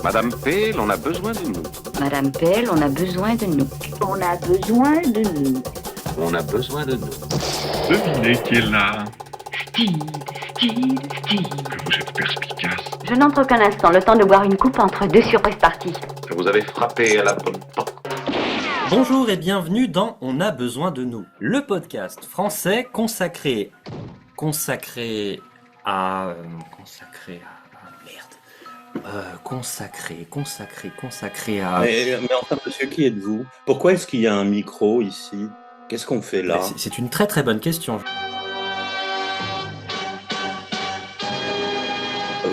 Madame Pale, on a besoin de nous. Madame Pell, on a besoin de nous. On a besoin de nous. On a besoin de nous. Devinez qui est là. Steve. Que vous êtes perspicace. Je n'entre qu'un instant, le temps de boire une coupe entre deux surprises parties. Que vous avez frappé à la bonne porte. Bonjour et bienvenue dans On a besoin de nous, le podcast français consacré à Mais enfin, monsieur, qui êtes-vous? Pourquoi est-ce qu'il y a un micro ici? Qu'est-ce qu'on fait là? C'est une très très bonne question.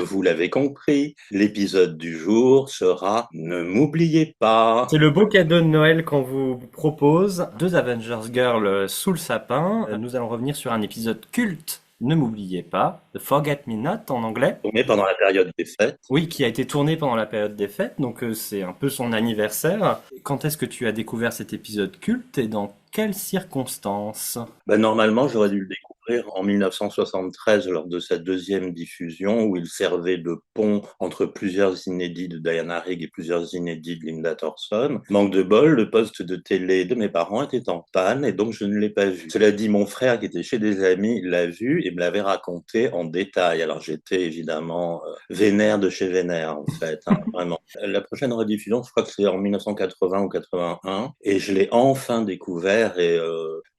Vous l'avez compris, l'épisode du jour sera Ne m'oubliez pas. C'est le beau cadeau de Noël qu'on vous propose. Deux Avengers Girls sous le sapin. Nous allons revenir sur un épisode culte. Ne m'oubliez pas, The Forget Me Not en anglais. Tourné pendant la période des fêtes. Oui, qui a été tourné pendant la période des fêtes, donc c'est un peu son anniversaire. Quand est-ce que tu as découvert cet épisode culte et dans quelles circonstances? Normalement, j'aurais dû le découvrir en 1973 lors de sa deuxième diffusion où il servait de pont entre plusieurs inédits de Diana Rigg et plusieurs inédits de Linda Thorson. Manque de bol, le poste de télé de mes parents était en panne et donc je ne l'ai pas vu. Cela dit, mon frère qui était chez des amis l'a vu et me l'avait raconté en détail. Alors j'étais évidemment vénère de chez vénère en fait, vraiment. La prochaine rediffusion, je crois que c'est en 1980 ou 81 et je l'ai enfin découvert et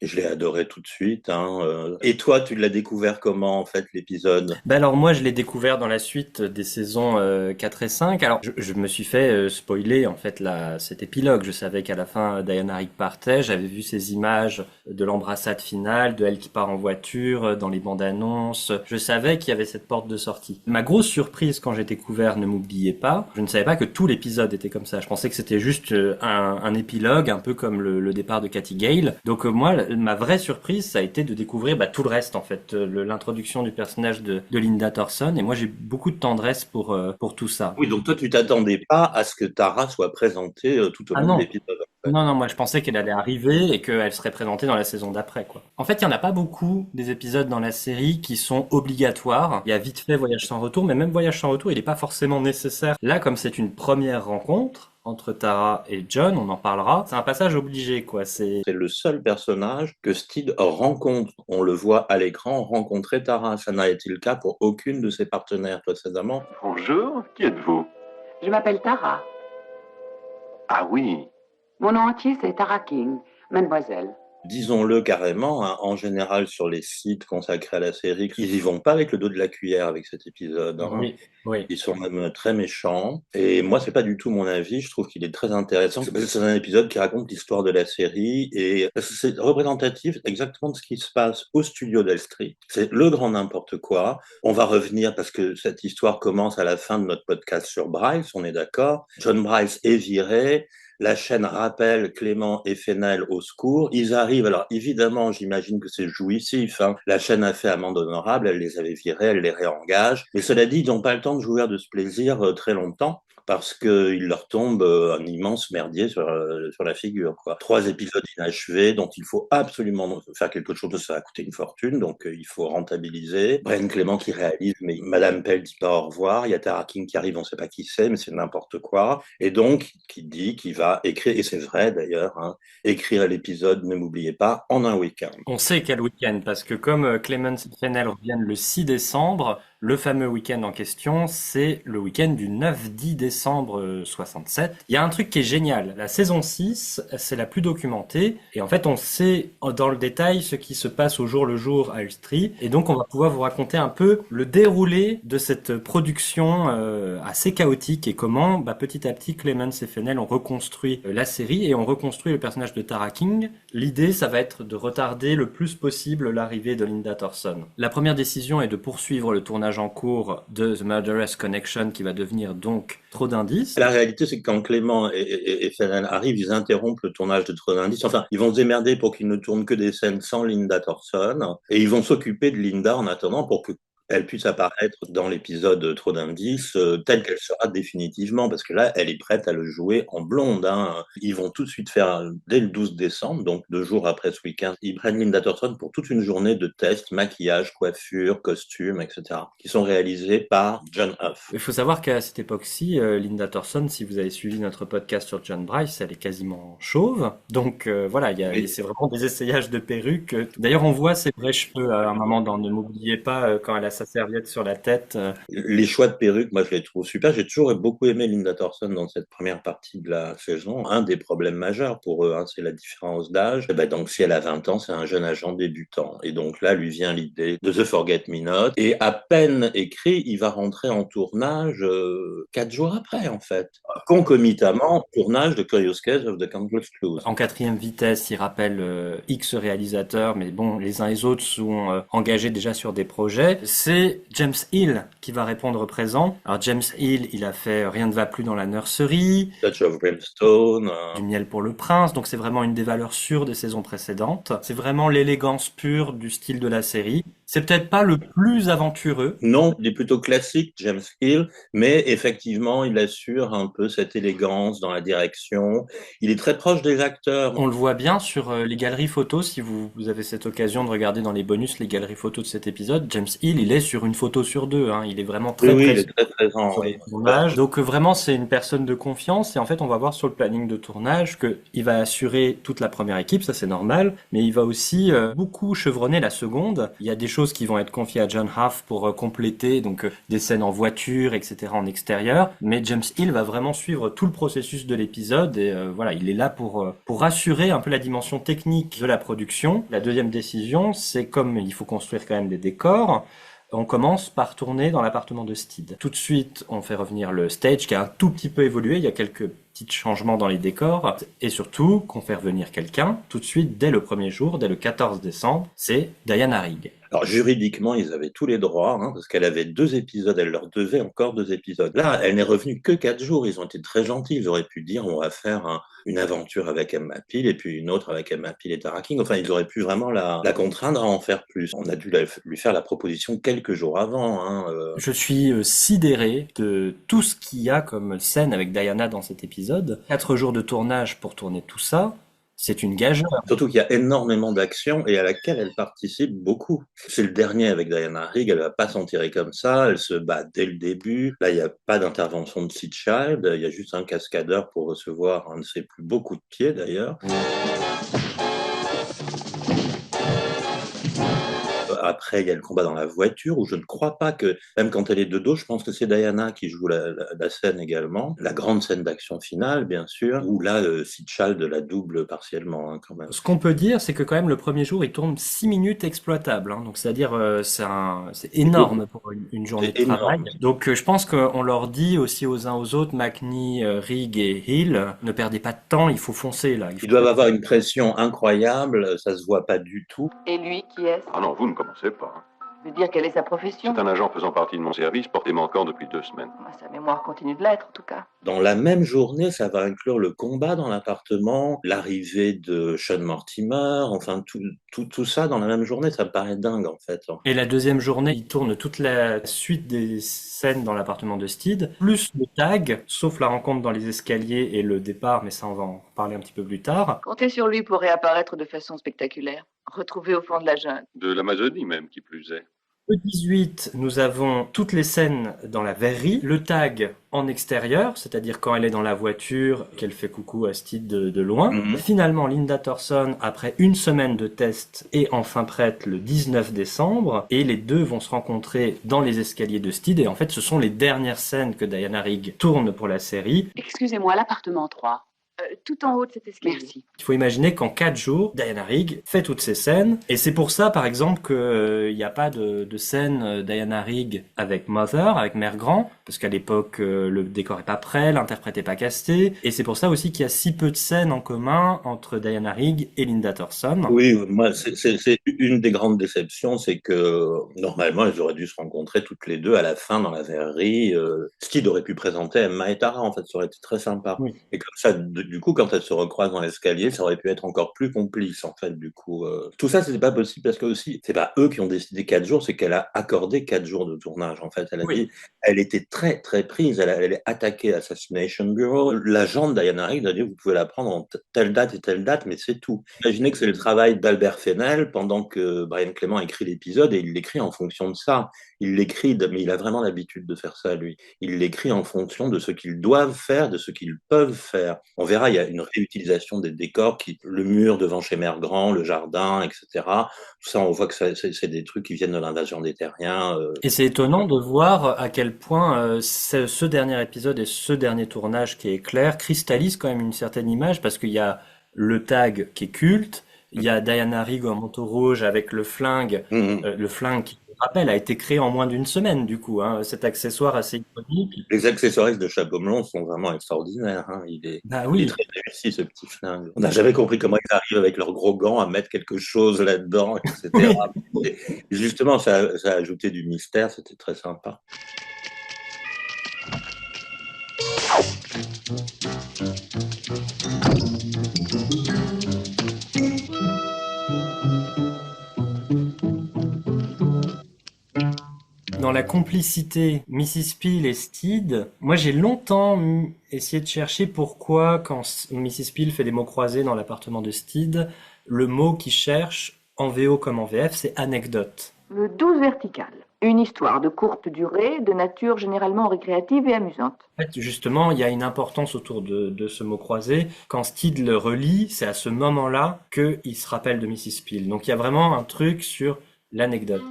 je l'ai adoré tout de suite. Et toi, tu l'as découvert comment, en fait, l'épisode? Alors moi, je l'ai découvert dans la suite des saisons 4 et 5. Alors, je me suis fait spoiler, en fait, cet épilogue. Je savais qu'à la fin, Diana Rigg partait. J'avais vu ces images de l'embrassade finale, de elle qui part en voiture, dans les bandes annonces. Je savais qu'il y avait cette porte de sortie. Ma grosse surprise quand j'ai découvert Ne m'oubliez pas, je ne savais pas que tout l'épisode était comme ça. Je pensais que c'était juste un épilogue, un peu comme le départ de Cathy Gale. Donc moi, ma vraie surprise, ça a été de découvrir tout le reste en fait, l'introduction du personnage de Linda Thorson, et moi j'ai beaucoup de tendresse pour tout ça. Oui, donc toi tu t'attendais pas à ce que Tara soit présentée tout au long de l'épisode. En fait. Non, moi je pensais qu'elle allait arriver et qu'elle serait présentée dans la saison d'après, quoi. En fait, il y en a pas beaucoup des épisodes dans la série qui sont obligatoires. Il y a vite fait Voyage sans retour, mais même Voyage sans retour, il est pas forcément nécessaire. Là, comme c'est une première rencontre entre Tara et John, on en parlera. C'est un passage obligé, quoi. C'est le seul personnage que Steed rencontre. On le voit à l'écran rencontrer Tara. Ça n'a été le cas pour aucune de ses partenaires précédemment. Bonjour, qui êtes-vous? Je m'appelle Tara. Ah oui. Mon nom entier, c'est Tara King, mademoiselle. Disons-le carrément, en général sur les sites consacrés à la série, ils y vont pas avec le dos de la cuillère avec cet épisode. Oui. Ils sont même très méchants. Et moi, c'est pas du tout mon avis. Je trouve qu'il est très intéressant. C'est un épisode qui raconte l'histoire de la série et c'est représentatif exactement de ce qui se passe au studio d'Elstree. C'est le grand n'importe quoi. On va revenir parce que cette histoire commence à la fin de notre podcast sur Bryce, on est d'accord. John Bryce est viré. La chaîne rappelle Clément et Fennel au secours. Ils arrivent, alors évidemment, j'imagine que c'est jouissif. La chaîne a fait amende honorable, elle les avait virés, elle les réengage. Mais cela dit, ils n'ont pas le temps de jouir de ce plaisir très longtemps parce qu'il leur tombe un immense merdier sur la figure, quoi. 3 épisodes inachevés dont il faut absolument faire quelque chose, ça va coûter une fortune, donc il faut rentabiliser. Brian Clément qui réalise, mais Madame Pell dit pas au revoir. Il y a Tara King qui arrive, on sait pas qui c'est, mais c'est n'importe quoi. Et donc, qui dit qu'il va écrire, et c'est vrai d'ailleurs, écrire l'épisode Ne m'oubliez pas en un week-end. On sait quel week-end, parce que comme Clemens et Fennel reviennent le 6 décembre, le fameux week-end en question, c'est le week-end du 9-10 décembre 67. Il y a un truc qui est génial. La saison 6, c'est la plus documentée. Et en fait, on sait dans le détail ce qui se passe au jour le jour à Elstree. Et donc, on va pouvoir vous raconter un peu le déroulé de cette production assez chaotique et comment, petit à petit, Clemens et Fennel ont reconstruit la série et ont reconstruit le personnage de Tara King. L'idée, ça va être de retarder le plus possible l'arrivée de Linda Thorson. La première décision est de poursuivre le tournage en cours de The Murderous Connection qui va devenir donc Trop d'indices. La réalité, c'est que quand Clément et Fennel arrivent, ils interrompent le tournage de Trop d'indices. Enfin, ils vont se démerder pour qu'ils ne tournent que des scènes sans Linda Thorson et ils vont s'occuper de Linda en attendant pour que elle puisse apparaître dans l'épisode Trop d'indices, telle qu'elle sera définitivement, parce que là, elle est prête à le jouer en blonde. Hein. Ils vont tout de suite faire, dès le 12 décembre, donc 2 jours après ce week-end, ils prennent Linda Thornton pour toute une journée de tests, maquillage, coiffure, costume, etc., qui sont réalisés par John Huff. Il faut savoir qu'à cette époque-ci, Linda Thornton, si vous avez suivi notre podcast sur John Bryce, elle est quasiment chauve. Donc voilà, c'est vraiment des essayages de perruques. D'ailleurs, on voit ses vrais cheveux à un moment dans Ne m'oubliez pas, quand elle a sa serviette sur la tête. Les choix de perruques, moi, je les trouve super. J'ai toujours beaucoup aimé Linda Thornton dans cette première partie de la saison. Un des problèmes majeurs pour eux, hein, c'est la différence d'âge. Donc, si elle a 20 ans, c'est un jeune agent débutant. Et donc là, lui vient l'idée de The Forget Me Not. Et à peine écrit, il va rentrer en tournage 4 jours après, en fait. Concomitamment, tournage de Curious Case of the Countless Clues. En 4e vitesse, il rappelle X réalisateurs, mais bon, les uns et les autres sont engagés déjà sur des projets. C'est James Hill qui va répondre présent. Alors James Hill, il a fait Rien ne va plus dans la nurserie, Touch of Brimstone. Du miel pour le prince, donc c'est vraiment une des valeurs sûres des saisons précédentes. C'est vraiment l'élégance pure du style de la série. C'est peut-être pas le plus aventureux. Non, il est plutôt classique, James Hill, mais effectivement, il assure un peu cette élégance dans la direction. Il est très proche des acteurs. On le voit bien sur les galeries photos, si vous avez cette occasion de regarder dans les bonus les galeries photos de cet épisode. James Hill, il est sur une photo sur 2, hein. Il est vraiment très Oui, présent. il est très présent. Sur Oui. le tournage. Donc vraiment, c'est une personne de confiance et en fait, on va voir sur le planning de tournage qu'il va assurer toute la première équipe, ça c'est normal, mais il va aussi beaucoup chevronner la seconde. Il y a des choses qui vont être confiées à John Huff pour compléter, donc des scènes en voiture, etc. en extérieur, mais James Hill va vraiment suivre tout le processus de l'épisode et voilà, il est là pour assurer un peu la dimension technique de la production. La deuxième décision, c'est comme il faut construire quand même des décors, on commence par tourner dans l'appartement de Steed. Tout de suite, on fait revenir le stage qui a un tout petit peu évolué, il y a quelques petits changements dans les décors, et surtout qu'on fait revenir quelqu'un, tout de suite, dès le premier jour, dès le 14 décembre, c'est Diana Rigg. Alors juridiquement, ils avaient tous les droits, hein, parce qu'elle avait 2 épisodes, elle leur devait encore 2 épisodes. Là, elle n'est revenue que 4 jours, ils ont été très gentils, ils auraient pu dire on va faire une aventure avec Emma Peel et puis une autre avec Emma Peel et Tara King. Enfin, ils auraient pu vraiment la contraindre à en faire plus. On a dû lui faire la proposition quelques jours avant. Hein, Je suis sidéré de tout ce qu'il y a comme scène avec Diana dans cet épisode. 4 jours de tournage pour tourner tout ça. C'est une gageure. Surtout qu'il y a énormément d'actions et à laquelle elle participe beaucoup. C'est le dernier avec Diana Rigg, elle va pas s'en tirer comme ça, elle se bat dès le début. Là, il n'y a pas d'intervention de Sid Child, il y a juste un cascadeur pour recevoir un de ses plus beaux coups de pied d'ailleurs. Après, il y a le combat dans la voiture, où je ne crois pas que, même quand elle est de dos, je pense que c'est Diana qui joue la scène également. La grande scène d'action finale, bien sûr, où là, Sid Child la double partiellement, hein, quand même. Ce qu'on peut dire, c'est que quand même, le premier jour, il tourne 6 minutes exploitables. Hein. Donc, c'est-à-dire, c'est énorme pour une journée de travail. Donc, je pense qu'on leur dit aussi aux uns aux autres, McNee, Rigg et Hill, ne perdez pas de temps, il faut foncer, là. Ils doivent avoir une pression incroyable, ça se voit pas du tout. Et lui, qui est-ce? Ah non, vous ne commencez pas. Je veux dire, quelle est sa profession? C'est un agent faisant partie de mon service, porté manquant depuis 2 semaines. Sa mémoire continue de l'être, en tout cas. Dans la même journée, ça va inclure le combat dans l'appartement, l'arrivée de Sean Mortimer, enfin tout ça dans la même journée, ça me paraît dingue en fait. Et la deuxième journée, il tourne toute la suite des scènes dans l'appartement de Steed, plus le tag, sauf la rencontre dans les escaliers et le départ, mais ça on va en parler un petit peu plus tard. Comptez sur lui pour réapparaître de façon spectaculaire, retrouvé au fond de la jungle. De l'Amazonie même, qui plus est. Le 18, nous avons toutes les scènes dans la verrerie, le tag en extérieur, c'est-à-dire quand elle est dans la voiture, qu'elle fait coucou à Steed de loin. Finalement, Linda Thornton, après une semaine de test, est enfin prête le 19 décembre, et les deux vont se rencontrer dans les escaliers de Steed, et en fait, ce sont les dernières scènes que Diana Rigg tourne pour la série. Excusez-moi, l'appartement 3. Tout en haut de cet escalier. Merci. Il faut imaginer qu'en 4 jours, Diana Rigg fait toutes ces scènes. Et c'est pour ça, par exemple, qu'il n'y a pas de scène Diana Rigg avec Mother, avec Mère Grand, parce qu'à l'époque, le décor est pas prêt, l'interprète est pas casté. Et c'est pour ça aussi qu'il y a si peu de scènes en commun entre Diana Rigg et Linda Thornton. Oui, moi, c'est une des grandes déceptions, c'est que normalement, elles auraient dû se rencontrer toutes les deux à la fin dans la verrerie. Steed aurait pu présenter Emma et Tara, en fait, ça aurait été très sympa. Oui. Et comme ça, du coup, quand elles se recroisent dans l'escalier, ça aurait pu être encore plus complice, en fait, du coup. Tout ça, c'était pas possible parce que aussi, c'est pas eux qui ont décidé 4 jours, c'est qu'elle a accordé 4 jours de tournage, en fait. Elle a dit, elle était très, très prise. Elle est attaquée Assassination Bureau. L'agent de Diana Rigg a dit, vous pouvez la prendre en telle date et telle date, mais c'est tout. Imaginez que c'est le travail d'Albert Fennell pendant que Brian Clement écrit l'épisode et il l'écrit en fonction de ça. Il l'écrit, mais il a vraiment l'habitude de faire ça, lui. Il l'écrit en fonction de ce qu'ils doivent faire, de ce qu'ils peuvent faire. On verra, il y a une réutilisation des décors, le mur devant chez Mère Grand, le jardin, etc. Tout ça, on voit que c'est des trucs qui viennent de l'invasion des Terriens. Et c'est étonnant de voir à quel point ce dernier épisode et ce dernier tournage qui est clair cristallise quand même une certaine image parce qu'il y a le tag qui est culte, il y a Diana Rigg en manteau rouge avec le flingue qui, je rappelle, a été créé en moins d'une semaine du coup, hein, cet accessoire assez iconique. Les accessoires de Chapeau Melon sont vraiment extraordinaires. Hein. Il est très réussi, ce petit flingue. On n'a jamais compris comment ils arrivent avec leurs gros gants à mettre quelque chose là-dedans, etc. Et justement, ça a ajouté du mystère, c'était très sympa. Dans la complicité Mrs. Peel et Steed, moi j'ai longtemps essayé de chercher pourquoi quand Mrs. Peel fait des mots croisés dans l'appartement de Steed, le mot qu'il cherche, en VO comme en VF, c'est anecdote. Le 12 vertical. Une histoire de courte durée, de nature généralement récréative et amusante. En fait, justement, il y a une importance autour de ce mot croisé. Quand Steed le relit, c'est à ce moment-là qu'il se rappelle de Mrs. Peel. Donc il y a vraiment un truc sur l'anecdote.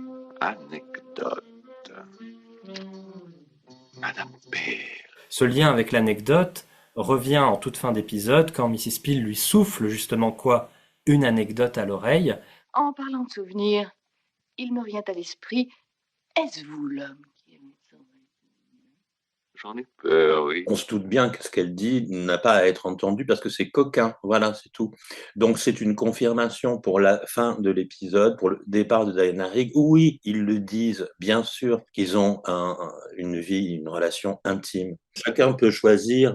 Anecdote. Madame Peel. Ce lien avec l'anecdote revient en toute fin d'épisode quand Mrs. Peel lui souffle justement quoi ? Une anecdote à l'oreille. En parlant de souvenirs, il me vient à l'esprit, est-ce vous l'homme qui aime ça? J'en ai peur, oui. On se doute bien que ce qu'elle dit n'a pas à être entendu parce que c'est coquin, voilà, c'est tout. Donc c'est une confirmation pour la fin de l'épisode, pour le départ de Diana Rigg. Oui, ils le disent, bien sûr, qu'ils ont une vie, une relation intime. Chacun peut choisir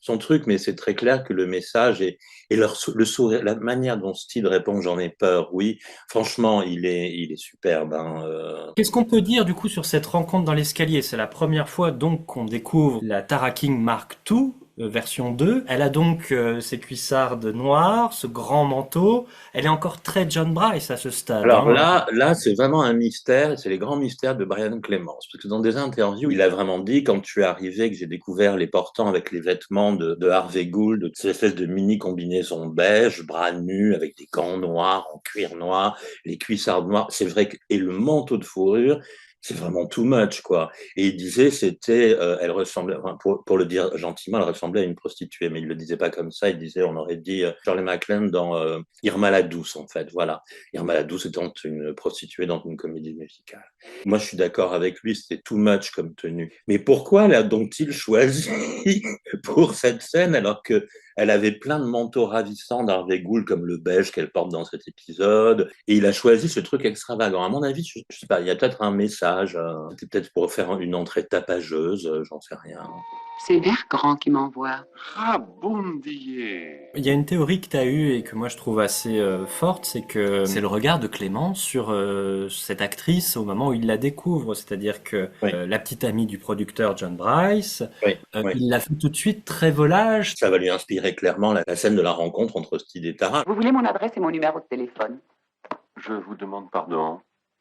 son truc, mais c'est très clair que le message et le sourire, la manière dont Steed répond, j'en ai peur, oui. Franchement, il est superbe. Hein. Qu'est-ce qu'on peut dire du coup sur cette rencontre dans l'escalier ? C'est la première fois donc qu'on découvre la Tara King Mark II, version 2. Elle a donc ses cuissardes noires, ce grand manteau. Elle est encore très John Bryce à ce stade. Alors là, c'est vraiment un mystère, c'est les grands mystères de Brian Clemens. Parce que dans des interviews, il a vraiment dit, quand tu es arrivé, que j'ai découvert les portants avec les vêtements de Harvey Gould, de cette espèce de mini combinaison beige, bras nus, avec des gants noirs, en cuir noir, les cuissardes noires, c'est vrai que, et le manteau de fourrure, c'est vraiment too much, quoi. Et il disait, elle ressemblait, enfin, pour le dire gentiment, elle ressemblait à une prostituée, mais il le disait pas comme ça, il disait, on aurait dit Shirley MacLaine dans Irma la Douce, en fait, voilà. Irma la Douce étant une prostituée dans une comédie musicale. Moi, je suis d'accord avec lui, c'était too much comme tenue. Mais pourquoi l'a-t-il choisi pour cette scène, alors que elle avait plein de manteaux ravissants d'Harvey Gould, comme le beige qu'elle porte dans cet épisode. Et il a choisi ce truc extravagant. À mon avis, je sais pas, il y a peut-être un message. C'était peut-être pour faire une entrée tapageuse, j'en sais rien. C'est Bergrand qui m'envoie. Rabundier. Il y a une théorie que tu as eue et que moi je trouve assez forte, c'est que c'est le regard de Clément sur cette actrice au moment où il la découvre. C'est-à-dire que la petite amie du producteur John Bryce, il l'a fait tout de suite très volage. Ça va lui inspirer clairement la scène de la rencontre entre Steed et Tara. Vous voulez mon adresse et mon numéro de téléphone? Je vous demande pardon.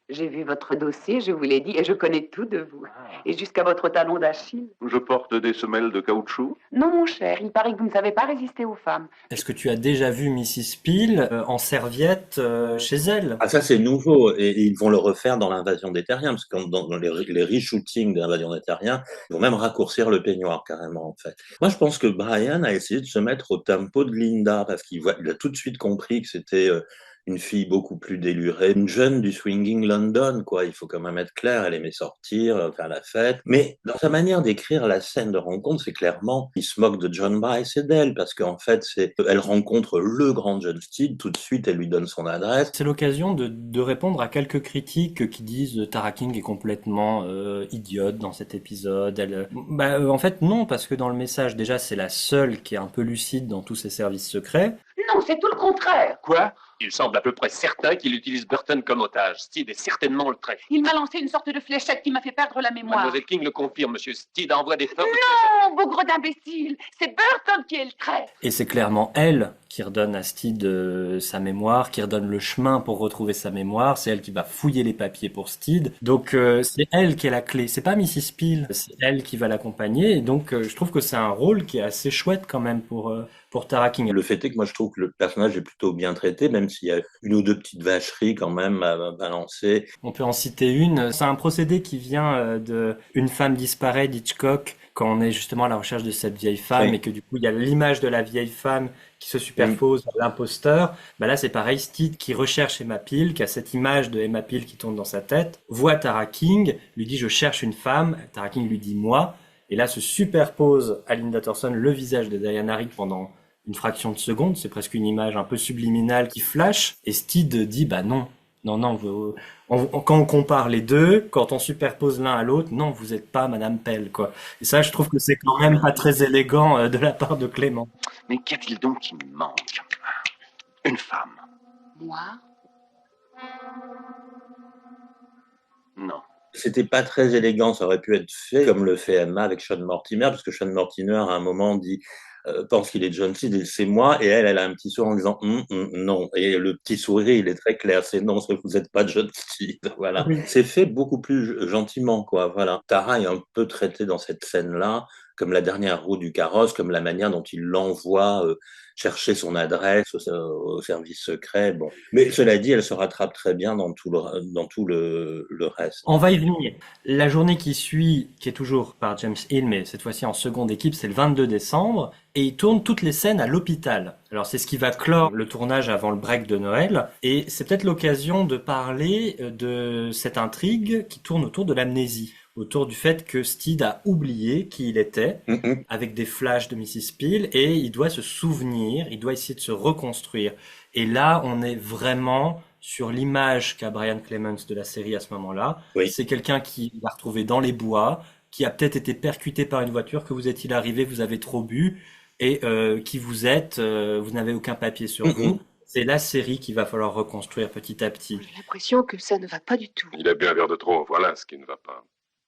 J'ai vu votre dossier, je vous l'ai dit, et je connais tout de vous. Et jusqu'à votre talon d'Achille. Je porte des semelles de caoutchouc. Non, mon cher, il paraît que vous ne savez pas résister aux femmes. Est-ce que tu as déjà vu Mrs. Peel en serviette chez elle ? Ah, ça c'est nouveau, et ils vont le refaire dans l'invasion des Terriens, parce que dans les reshootings de l'invasion des Terriens, ils vont même raccourcir le peignoir carrément, en fait. Moi, je pense que Brian a essayé de se mettre au tempo de Linda, parce qu'il a tout de suite compris que c'était une fille beaucoup plus délurée, une jeune du swinging London, quoi. Il faut quand même être clair, elle aimait sortir, faire la fête. Mais dans sa manière d'écrire la scène de rencontre, c'est clairement, il se moque de John Bryce et d'elle, parce qu'en fait, elle rencontre le grand John Steed, tout de suite, elle lui donne son adresse. C'est l'occasion de répondre à quelques critiques qui disent Tara King est complètement idiote dans cet épisode. En fait, non, parce que dans le message, déjà, c'est la seule qui est un peu lucide dans tous ses services secrets. Non, c'est tout le contraire. Quoi? Il semble à peu près certain qu'il utilise Burton comme otage. Steed est certainement le trait. Il m'a lancé une sorte de fléchette qui m'a fait perdre la mémoire. Mademoiselle King le confirme, monsieur Steed envoie des fleurs de Non, bougre d'imbécile, c'est Burton qui est le trait. Et c'est clairement elle qui redonne à Steed sa mémoire, qui redonne le chemin pour retrouver sa mémoire. C'est elle qui va fouiller les papiers pour Steed. Donc c'est elle qui est la clé. C'est pas Mrs. Peel, c'est elle qui va l'accompagner. Et donc je trouve que c'est un rôle qui est assez chouette quand même pour Tara King. Le fait est que moi je trouve que le personnage est plutôt bien traité, même s'il y a une ou deux petites vacheries quand même à balancer. On peut en citer une. C'est un procédé qui vient de Une femme disparaît d'Hitchcock, quand on est justement à la recherche de cette vieille femme, Oui. et que du coup il y a l'image de la vieille femme qui se superpose à l'imposteur. Là c'est pareil, Steed qui recherche Emma Peel, qui a cette image de Emma Peel qui tourne dans sa tête, voit Tara King, lui dit je cherche une femme, Tara King lui dit moi, et là se superpose à Linda Thorson le visage de Diana Rigg pendant une fraction de seconde, c'est presque une image un peu subliminale qui flash, et Steed dit non, quand on compare les deux, quand on superpose l'un à l'autre, non, vous êtes pas Madame Pell, quoi. Et ça, je trouve que c'est quand même pas très élégant de la part de Clément. Mais qu'y a-t-il donc qui me manque? Une femme. Moi? Non. C'était pas très élégant, ça aurait pu être fait comme le fait Emma avec Sean Mortimer, parce que Sean Mortimer à un moment dit pense qu'il est John Steed et c'est moi, et elle a un petit sourire en disant non, et le petit sourire il est très clair, c'est non, vous n'êtes pas John Steed, voilà. Oui. C'est fait beaucoup plus gentiment, quoi, voilà. Tara est un peu traitée dans cette scène-là comme la dernière roue du carrosse, comme la manière dont il l'envoie chercher son adresse au service secret. Bon. Mais cela dit, elle se rattrape très bien dans tout le reste. On va y venir. La journée qui suit, qui est toujours par James Hill, mais cette fois-ci en seconde équipe, c'est le 22 décembre, et il tourne toutes les scènes à l'hôpital. Alors c'est ce qui va clore le tournage avant le break de Noël, et c'est peut-être l'occasion de parler de cette intrigue qui tourne autour de l'amnésie, autour du fait que Steed a oublié qui il était, avec des flashs de Mrs. Peel, et il doit se souvenir, il doit essayer de se reconstruire. Et là, on est vraiment sur l'image qu'a Brian Clemens de la série à ce moment-là. Oui. C'est quelqu'un qui l'a retrouvé dans les bois, qui a peut-être été percuté par une voiture, que vous est-il arrivé, vous avez trop bu, et qui vous êtes, vous n'avez aucun papier sur vous. C'est la série qu'il va falloir reconstruire petit à petit. J'ai l'impression que ça ne va pas du tout. Il a bu un verre de trop, voilà ce qui ne va pas.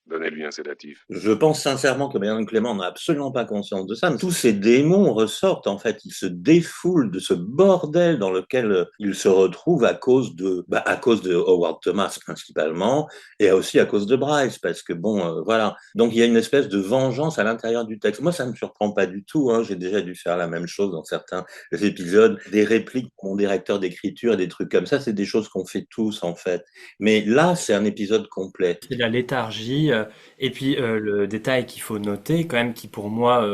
Donnez-lui un sédatif. Je pense sincèrement que Brian Clement n'a absolument pas conscience de ça. Tous ces démons ressortent, en fait. Ils se défoulent de ce bordel dans lequel ils se retrouvent à cause de Howard Thomas, principalement, et aussi à cause de Bryce, parce que voilà. Donc, il y a une espèce de vengeance à l'intérieur du texte. Moi, ça ne me surprend pas du tout, hein. J'ai déjà dû faire la même chose dans certains épisodes. Des répliques pour mon directeur d'écriture et des trucs comme ça, c'est des choses qu'on fait tous, en fait. Mais là, c'est un épisode complet. C'est la léthargie. Et puis le détail qu'il faut noter quand même, qui pour moi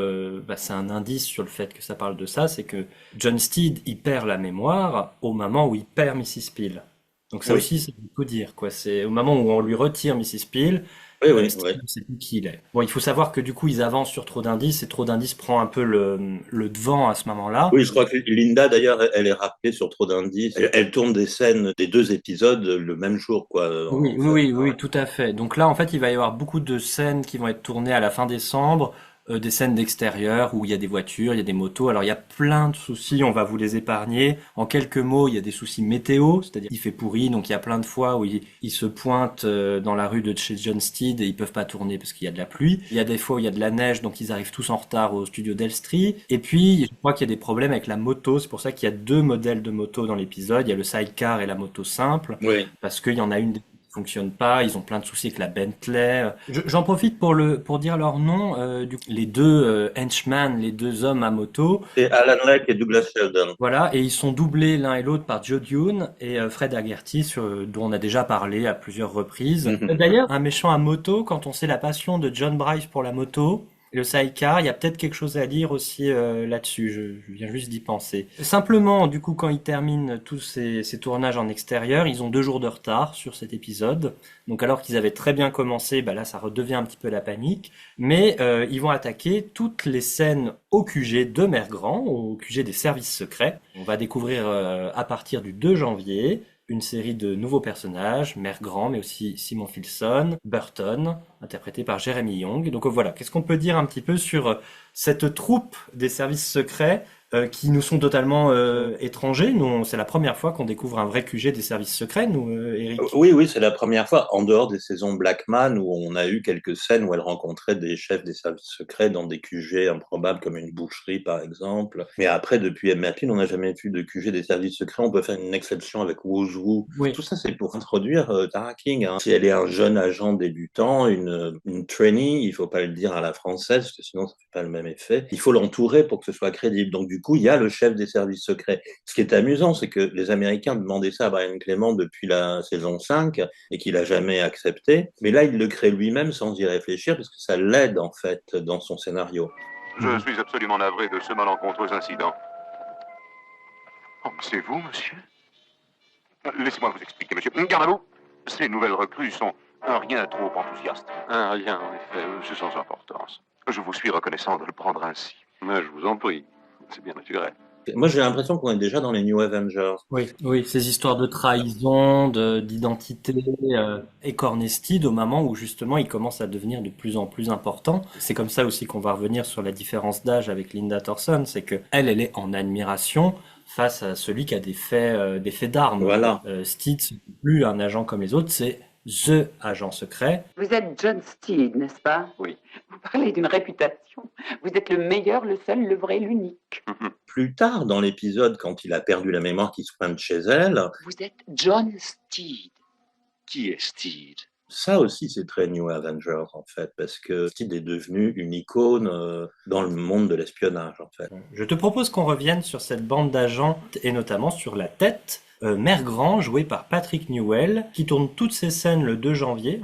c'est un indice sur le fait que ça parle de ça, c'est que John Steed il perd la mémoire au moment où il perd Mrs. Peel. Donc ça aussi ça veut tout dire, quoi. C'est au moment où on lui retire Mrs. Peel, Steed ne sait plus qui il est. Bon, il faut savoir que du coup ils avancent sur Trop d'indices, et Trop d'indices prend un peu le devant à ce moment-là. Oui, je crois que Linda d'ailleurs elle est rappelée sur Trop d'indices. Elle tourne des scènes des deux épisodes le même jour, quoi. Oui, tout à fait. Donc là en fait il va y avoir beaucoup de scènes qui vont être tournées à la fin décembre. Des scènes d'extérieur où il y a des voitures, il y a des motos. Alors il y a plein de soucis, on va vous les épargner. En quelques mots, il y a des soucis météo, c'est-à-dire qu'il fait pourri, donc il y a plein de fois où ils se pointent dans la rue de chez John Steed et ils peuvent pas tourner parce qu'il y a de la pluie. Il y a des fois où il y a de la neige, donc ils arrivent tous en retard au studio d'Elstree. Et puis je crois qu'il y a des problèmes avec la moto, c'est pour ça qu'il y a deux modèles de moto dans l'épisode. Il y a le sidecar et la moto simple, parce qu'il y en a une fonctionne pas, ils ont plein de soucis avec la Bentley. J'en profite pour dire leur nom, les deux henchmen, les deux hommes à moto. C'est Alan Lake et Douglas Sheldon. Voilà, et ils sont doublés l'un et l'autre par Joe Dune et Fred Haggerty, dont on a déjà parlé à plusieurs reprises. D'ailleurs, un méchant à moto, quand on sait la passion de John Bryce pour la moto, Le sidecar, il y a peut-être quelque chose à lire aussi là-dessus, je viens juste d'y penser. Simplement, du coup, quand ils terminent tous ces tournages en extérieur, ils ont 2 jours de retard sur cet épisode. Donc alors qu'ils avaient très bien commencé, bah là ça redevient un petit peu la panique. Mais ils vont attaquer toutes les scènes au QG de Mère Grand, au QG des services secrets. On va découvrir à partir du 2 janvier une série de nouveaux personnages, Mère Grand, mais aussi Simon Filson, Burton, interprété par Jeremy Young. Donc voilà, qu'est-ce qu'on peut dire un petit peu sur cette troupe des services secrets qui nous sont totalement étrangers. Nous, c'est la première fois qu'on découvre un vrai QG des services secrets, nous, Eric. Oui, c'est la première fois, en dehors des saisons Blackman, où on a eu quelques scènes où elle rencontrait des chefs des services secrets dans des QG improbables, comme une boucherie, par exemple. Mais après, depuis Emma Peel, on n'a jamais vu de QG des services secrets. On peut faire une exception avec Wozwu. Oui. Tout ça, c'est pour introduire Tara King. Hein. Si elle est un jeune agent débutant, une trainee, il faut pas le dire à la française, parce que sinon, ça fait pas le même effet. Il faut l'entourer pour que ce soit crédible. Donc, du coup, il y a le chef des services secrets. Ce qui est amusant, c'est que les Américains demandaient ça à Brian Clement depuis la saison 5 et qu'il a jamais accepté. Mais là, il le crée lui-même sans y réfléchir parce que ça l'aide, en fait, dans son scénario. Je suis absolument navré de ce malencontreux incident. Oh, c'est vous, monsieur? Laissez-moi vous expliquer, monsieur. Garde à vous. Ces nouvelles recrues sont rien trop enthousiastes. Rien, en effet, c'est sans importance. Je vous suis reconnaissant de le prendre ainsi. Mais je vous en prie, c'est bien naturel. Moi, j'ai l'impression qu'on est déjà dans les New Avengers. Oui, ces histoires de trahison, d'identité écornestide au moment où justement il commence à devenir de plus en plus important. C'est comme ça aussi qu'on va revenir sur la différence d'âge avec Linda Thorson, c'est que elle est en admiration face à celui qui a des faits d'armes. Voilà. Steed, c'est plus un agent comme les autres, c'est THE agent secret. Vous êtes John Steed, n'est-ce pas? Oui. Vous parlez d'une réputation. Vous êtes le meilleur, le seul, le vrai, l'unique. Plus tard dans l'épisode, quand il a perdu la mémoire, qu'il se pointe chez elle, Vous êtes John Steed. Qui est Steed? ça aussi c'est très New Avengers en fait, parce que Steed est devenu une icône dans le monde de l'espionnage en fait. Je te propose qu'on revienne sur cette bande d'agents et notamment sur la tête. Mère Grand, joué par Patrick Newell, qui tourne toutes ses scènes le 2 janvier.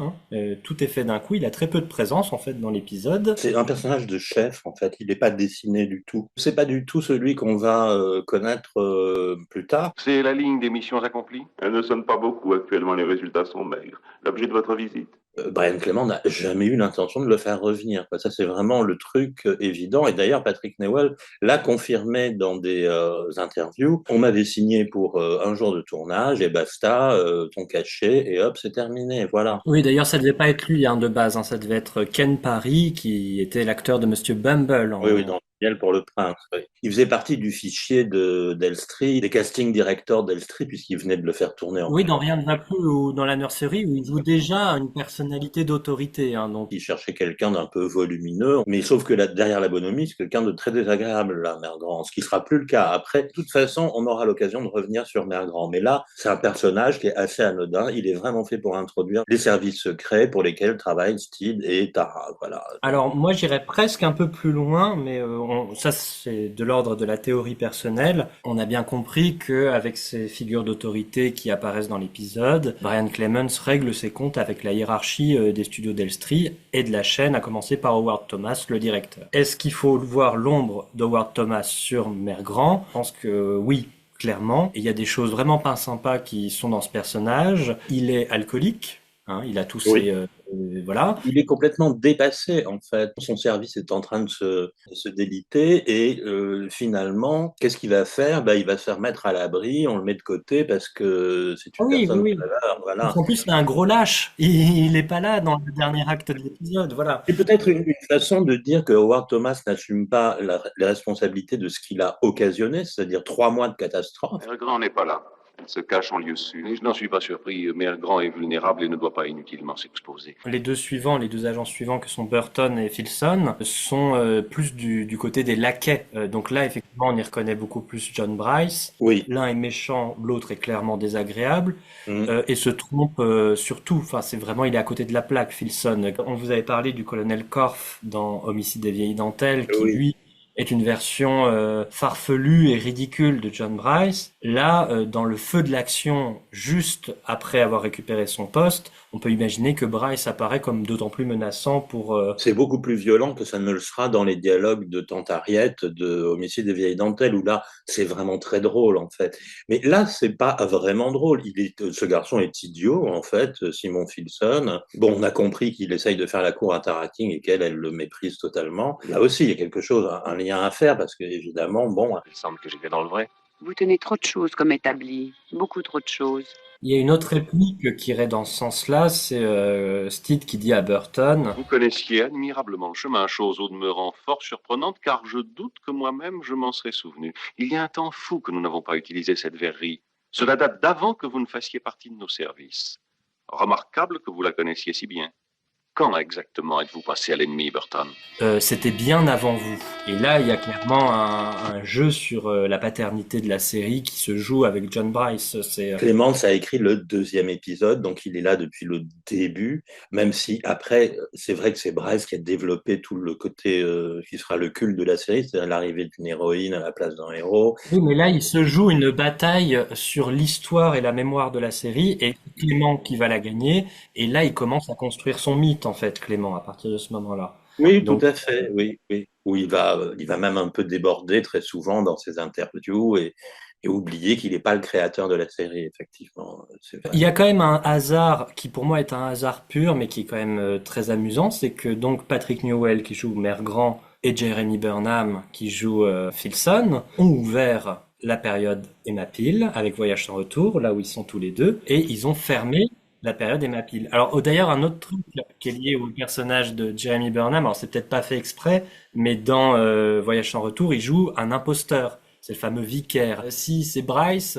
Tout est fait d'un coup, il a très peu de présence en fait dans l'épisode. C'est un personnage de chef en fait, il n'est pas dessiné du tout. C'est pas du tout celui qu'on va connaître plus tard. C'est la ligne des missions accomplies? Elles ne sonnent pas beaucoup actuellement, les résultats sont maigres. L'objet de votre visite? Brian Clement n'a jamais eu l'intention de le faire revenir. Ça, c'est vraiment le truc évident. Et d'ailleurs, Patrick Newell l'a confirmé dans des interviews. On m'avait signé pour un jour de tournage et basta, ton cachet, et hop, c'est terminé. Voilà. Oui, d'ailleurs, ça devait pas être lui de base. Ça devait être Ken Parry, qui était l'acteur de Monsieur Bumble. Oui, dans Miel pour le prince. Oui. Il faisait partie du fichier d'Elstree, des casting directors d'Elstree, puisqu'il venait de le faire tourner. Oui, dans Rien ne va plus ou dans La Nurserie, où il joue déjà une personnalité d'autorité. Donc. Il cherchait quelqu'un d'un peu volumineux, mais sauf que derrière la bonhomie, c'est quelqu'un de très désagréable, là, Mère Grand, ce qui sera plus le cas. Après, de toute façon, on aura l'occasion de revenir sur Mère Grand. Mais là, c'est un personnage qui est assez anodin. Il est vraiment fait pour introduire les services secrets pour lesquels travaillent Steed et Tara. Voilà. Alors, moi, j'irais presque un peu plus loin, mais ça, c'est de l'ordre de la théorie personnelle. On a bien compris que avec ces figures d'autorité qui apparaissent dans l'épisode, Brian Clements règle ses comptes avec la hiérarchie des studios d'Elstree et de la chaîne, à commencer par Howard Thomas, le directeur. Est-ce qu'il faut voir l'ombre d'Howard Thomas sur Mère Grand? Je pense que oui. Clairement, et il y a des choses vraiment pas sympas qui sont dans ce personnage. Il est alcoolique, il a tous ses voilà. Il est complètement dépassé en fait. Son service est en train de se déliter et finalement, qu'est-ce qu'il va faire? Il va se faire mettre à l'abri, on le met de côté parce que c'est une personne de valeur. Voilà. En plus, c'est un gros lâche. Il est pas là dans le dernier acte de l'épisode. Voilà. C'est peut-être une façon de dire que Howard Thomas n'assume pas les responsabilités de ce qu'il a occasionné, c'est-à-dire 3 mois de catastrophe. Mère Grand n'est pas là. Elle se cache en lieu sûr. Et je n'en suis pas surpris. Mère Grand est vulnérable et ne doit pas inutilement s'exposer. Les deux agents suivants que sont Burton et Filson sont plus du côté des laquais. Donc là, effectivement, on y reconnaît beaucoup plus John Bryce. Oui. L'un est méchant, l'autre est clairement désagréable et se trompe surtout. Enfin, c'est vraiment, il est à côté de la plaque, Filson. On vous avait parlé du colonel Korff dans Homicide des vieilles dentelles, qui lui est une version farfelue et ridicule de John Bryce. Là, dans le feu de l'action, juste après avoir récupéré son poste, on peut imaginer que Bryce apparaît comme d'autant plus menaçant pour... C'est beaucoup plus violent que ça ne le sera dans les dialogues de Tante Harriet, de Homicide des vieilles dentelles, où là, c'est vraiment très drôle, en fait. Mais là, c'est pas vraiment drôle. Ce garçon est idiot, en fait, Simon Filson. Bon, on a compris qu'il essaye de faire la cour à Tara King et qu'elle le méprise totalement. Là aussi, il y a quelque chose, un lien à faire, parce que, évidemment, bon... Il semble que j'étais dans le vrai. Vous tenez trop de choses comme établi, beaucoup trop de choses. Il y a une autre réplique qui irait dans ce sens-là, c'est Steed qui dit à Burton Vous connaissiez admirablement le chemin, chose au demeurant fort surprenante, car je doute que moi-même je m'en serais souvenu. Il y a un temps fou que nous n'avons pas utilisé cette verrerie. Cela date d'avant que vous ne fassiez partie de nos services. Remarquable que vous la connaissiez si bien. Quand exactement êtes-vous passé à l'ennemi, Burton? C'était bien avant vous. Et là, il y a clairement un jeu sur la paternité de la série qui se joue avec John Bryce. Clémence a écrit le 2e épisode, donc il est là depuis le début, même si après, c'est vrai que c'est Bryce qui a développé tout le côté qui sera le culte de la série, c'est-à-dire l'arrivée d'une héroïne à la place d'un héros. Oui, mais là, il se joue une bataille sur l'histoire et la mémoire de la série, et Clément qui va la gagner, et là, il commence à construire son mythe, en fait, Clément, à partir de ce moment-là. Oui, Donc, tout à fait, oui, oui. Où il va même un peu déborder très souvent dans ses interviews et oublier qu'il n'est pas le créateur de la série, effectivement. C'est vrai. il y a quand même un hasard qui, pour moi, est un hasard pur, mais qui est quand même très amusant, c'est que donc Patrick Newell, qui joue Mère Grand, et Jeremy Burnham, qui joue Filson, ont ouvert la période Emma Peel avec Voyage sans retour, là où ils sont tous les deux, et ils ont fermé la période Emma Peel. Alors d'ailleurs, un autre truc qui est lié au personnage de Jeremy Burnham, alors c'est peut-être pas fait exprès, mais dans Voyage sans retour, il joue un imposteur. C'est le fameux vicaire. Si c'est Bryce,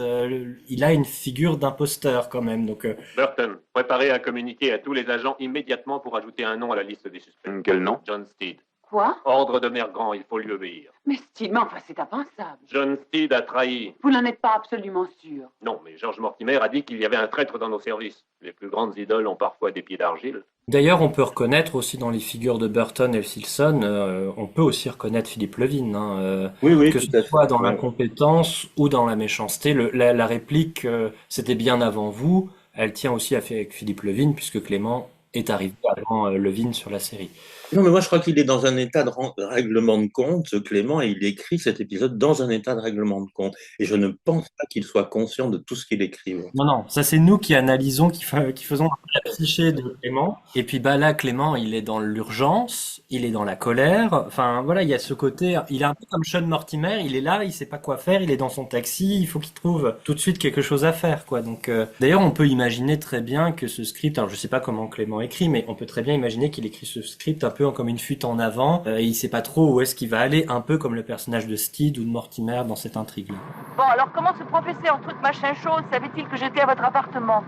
il a une figure d'imposteur quand même. Donc, Burton, préparez à communiquer à tous les agents immédiatement pour ajouter un nom à la liste des suspects. Quel nom? John Steed. Quoi? Ordre de Mère Grand, il faut lui obéir. Mais Steed, mais enfin, c'est impensable. John Steed a trahi. Vous n'en êtes pas absolument sûr. Non, mais George Mortimer a dit qu'il y avait un traître dans nos services. Les plus grandes idoles ont parfois des pieds d'argile. d'ailleurs, on peut reconnaître aussi dans les figures de Burton et Filson, on peut aussi reconnaître Philippe Levine, hein, Oui, que tout ce à fait. soit dans Ouais. l'incompétence ou dans la méchanceté. La réplique, c'était bien avant vous, elle tient aussi avec Philippe Levine, puisque Clément est arrivé avant Levine sur la série. Non, mais moi, je crois qu'il est dans un état de règlement de compte, Clément, et il écrit cet épisode dans un état de règlement de compte. Et je ne pense pas qu'il soit conscient de tout ce qu'il écrit. Non, non, ça c'est nous qui analysons, qui faisons la psyché de Clément. Et puis bah là, Clément, il est dans l'urgence, il est dans la colère. Enfin voilà, il y a ce côté, il est un peu comme Sean Mortimer, il est là, il sait pas quoi faire, il est dans son taxi, il faut qu'il trouve tout de suite quelque chose à faire, quoi. Donc d'ailleurs, on peut imaginer très bien que ce script, alors je sais pas comment Clément écrit, mais on peut très bien imaginer qu'il écrit ce script un peu comme une fuite en avant. Et il sait pas trop où est-ce qu'il va aller, un peu comme le personnage de Steed ou de Mortimer dans cette intrigue-là. Bon, alors comment ce professeur, truc machin chose, savait-il que j'étais à votre appartement?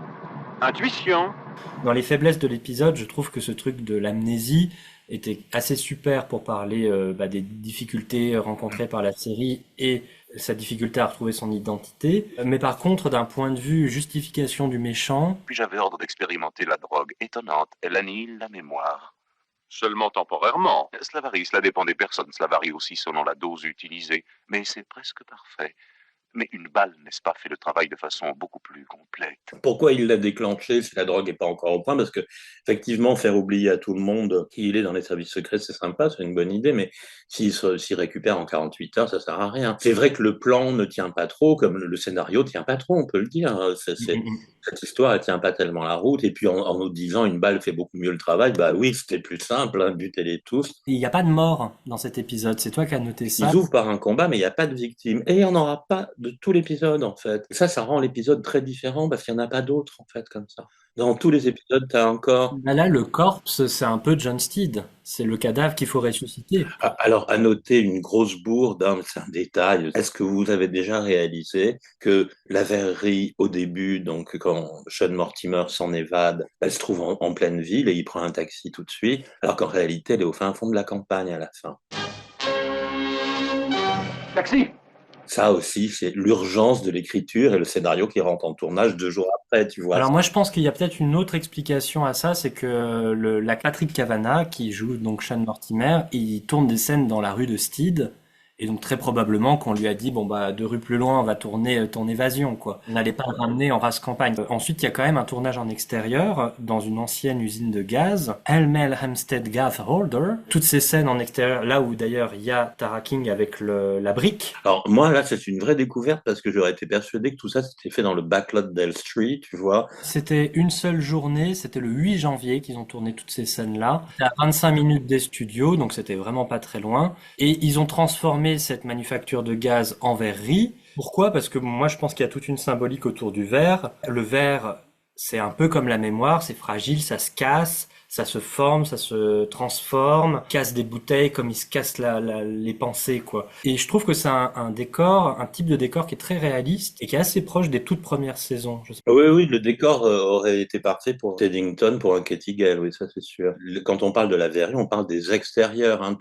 Intuition. Dans les faiblesses de l'épisode, je trouve que ce truc de l'amnésie était assez super pour parler des difficultés rencontrées par la série et sa difficulté à retrouver son identité. Mais par contre, d'un point de vue justification du méchant, Puis j'avais ordre d'expérimenter la drogue étonnante. Elle annihile la mémoire. Seulement temporairement. Cela varie, cela dépend des personnes. Cela varie aussi selon la dose utilisée. Mais c'est presque parfait. Mais une balle, n'est-ce pas, fait le travail de façon beaucoup plus complète. Pourquoi il l'a déclenché si la drogue n'est pas encore au point? Parce que, effectivement, faire oublier à tout le monde qui il est dans les services secrets, c'est sympa, c'est une bonne idée, mais s'il récupère en 48 heures, ça sert à rien. C'est vrai que le plan ne tient pas trop, comme le scénario ne tient pas trop, on peut le dire. Cette histoire, elle tient pas tellement la route. Et puis, en nous disant une balle fait beaucoup mieux le travail, bah oui, c'était plus simple, hein, butez-les tous. il n'y a pas de mort dans cet épisode. C'est toi qui as noté ça. Ils ouvrent par un combat, mais il n'y a pas de victime. Et il n'y en aura pas de tout l'épisode, en fait. Et ça rend l'épisode très différent parce qu'il n'y en a pas d'autres, en fait, comme ça. Dans tous les épisodes, tu as encore... Là, le corpse, c'est un peu John Steed. C'est le cadavre qu'il faut ressusciter. Alors, à noter une grosse bourde, hein, c'est un détail. Est-ce que vous avez déjà réalisé que la verrerie, au début, donc quand Sean Mortimer s'en évade, elle se trouve en pleine ville et il prend un taxi tout de suite, alors qu'en réalité, elle est au fin fond de la campagne à la fin. Taxi! Ça aussi, c'est l'urgence de l'écriture et le scénario qui rentre en tournage 2 jours après, tu vois. Alors moi je pense qu'il y a peut-être une autre explication à ça, c'est que la Patrick Kavanagh qui joue donc Sean Mortimer, il tourne des scènes dans la rue de Steed Et donc très probablement qu'on lui a dit bon bah 2 rues plus loin on va tourner ton évasion quoi. On n'allait pas le ramener en race campagne. Ensuite il y a quand même un tournage en extérieur dans une ancienne usine de gaz, Elmel Hempstead Gas Holder. Toutes ces scènes en extérieur, là où d'ailleurs il y a Tara King avec la brique. Alors moi là c'est une vraie découverte parce que j'aurais été persuadé que tout ça c'était fait dans le backlot d'Elstree, tu vois. C'était une seule journée, c'était le 8 janvier qu'ils ont tourné toutes ces scènes-là. C'était à 25 minutes des studios, donc c'était vraiment pas très loin. Et ils ont transformé cette manufacture de gaz en verrerie. Pourquoi? Parce que moi je pense qu'il y a toute une symbolique autour du verre. Le verre, c'est un peu comme la mémoire, c'est fragile, ça se casse, ça se forme, ça se transforme, casse des bouteilles comme il se casse les pensées, quoi. Et je trouve que c'est un décor, un type de décor qui est très réaliste et qui est assez proche des toutes premières saisons. Je sais pas. Oui, oui, le décor aurait été parfait pour Teddington, pour un Katy Gale, oui, ça c'est sûr. Quand on parle de la verrerie, on parle des extérieurs, hein,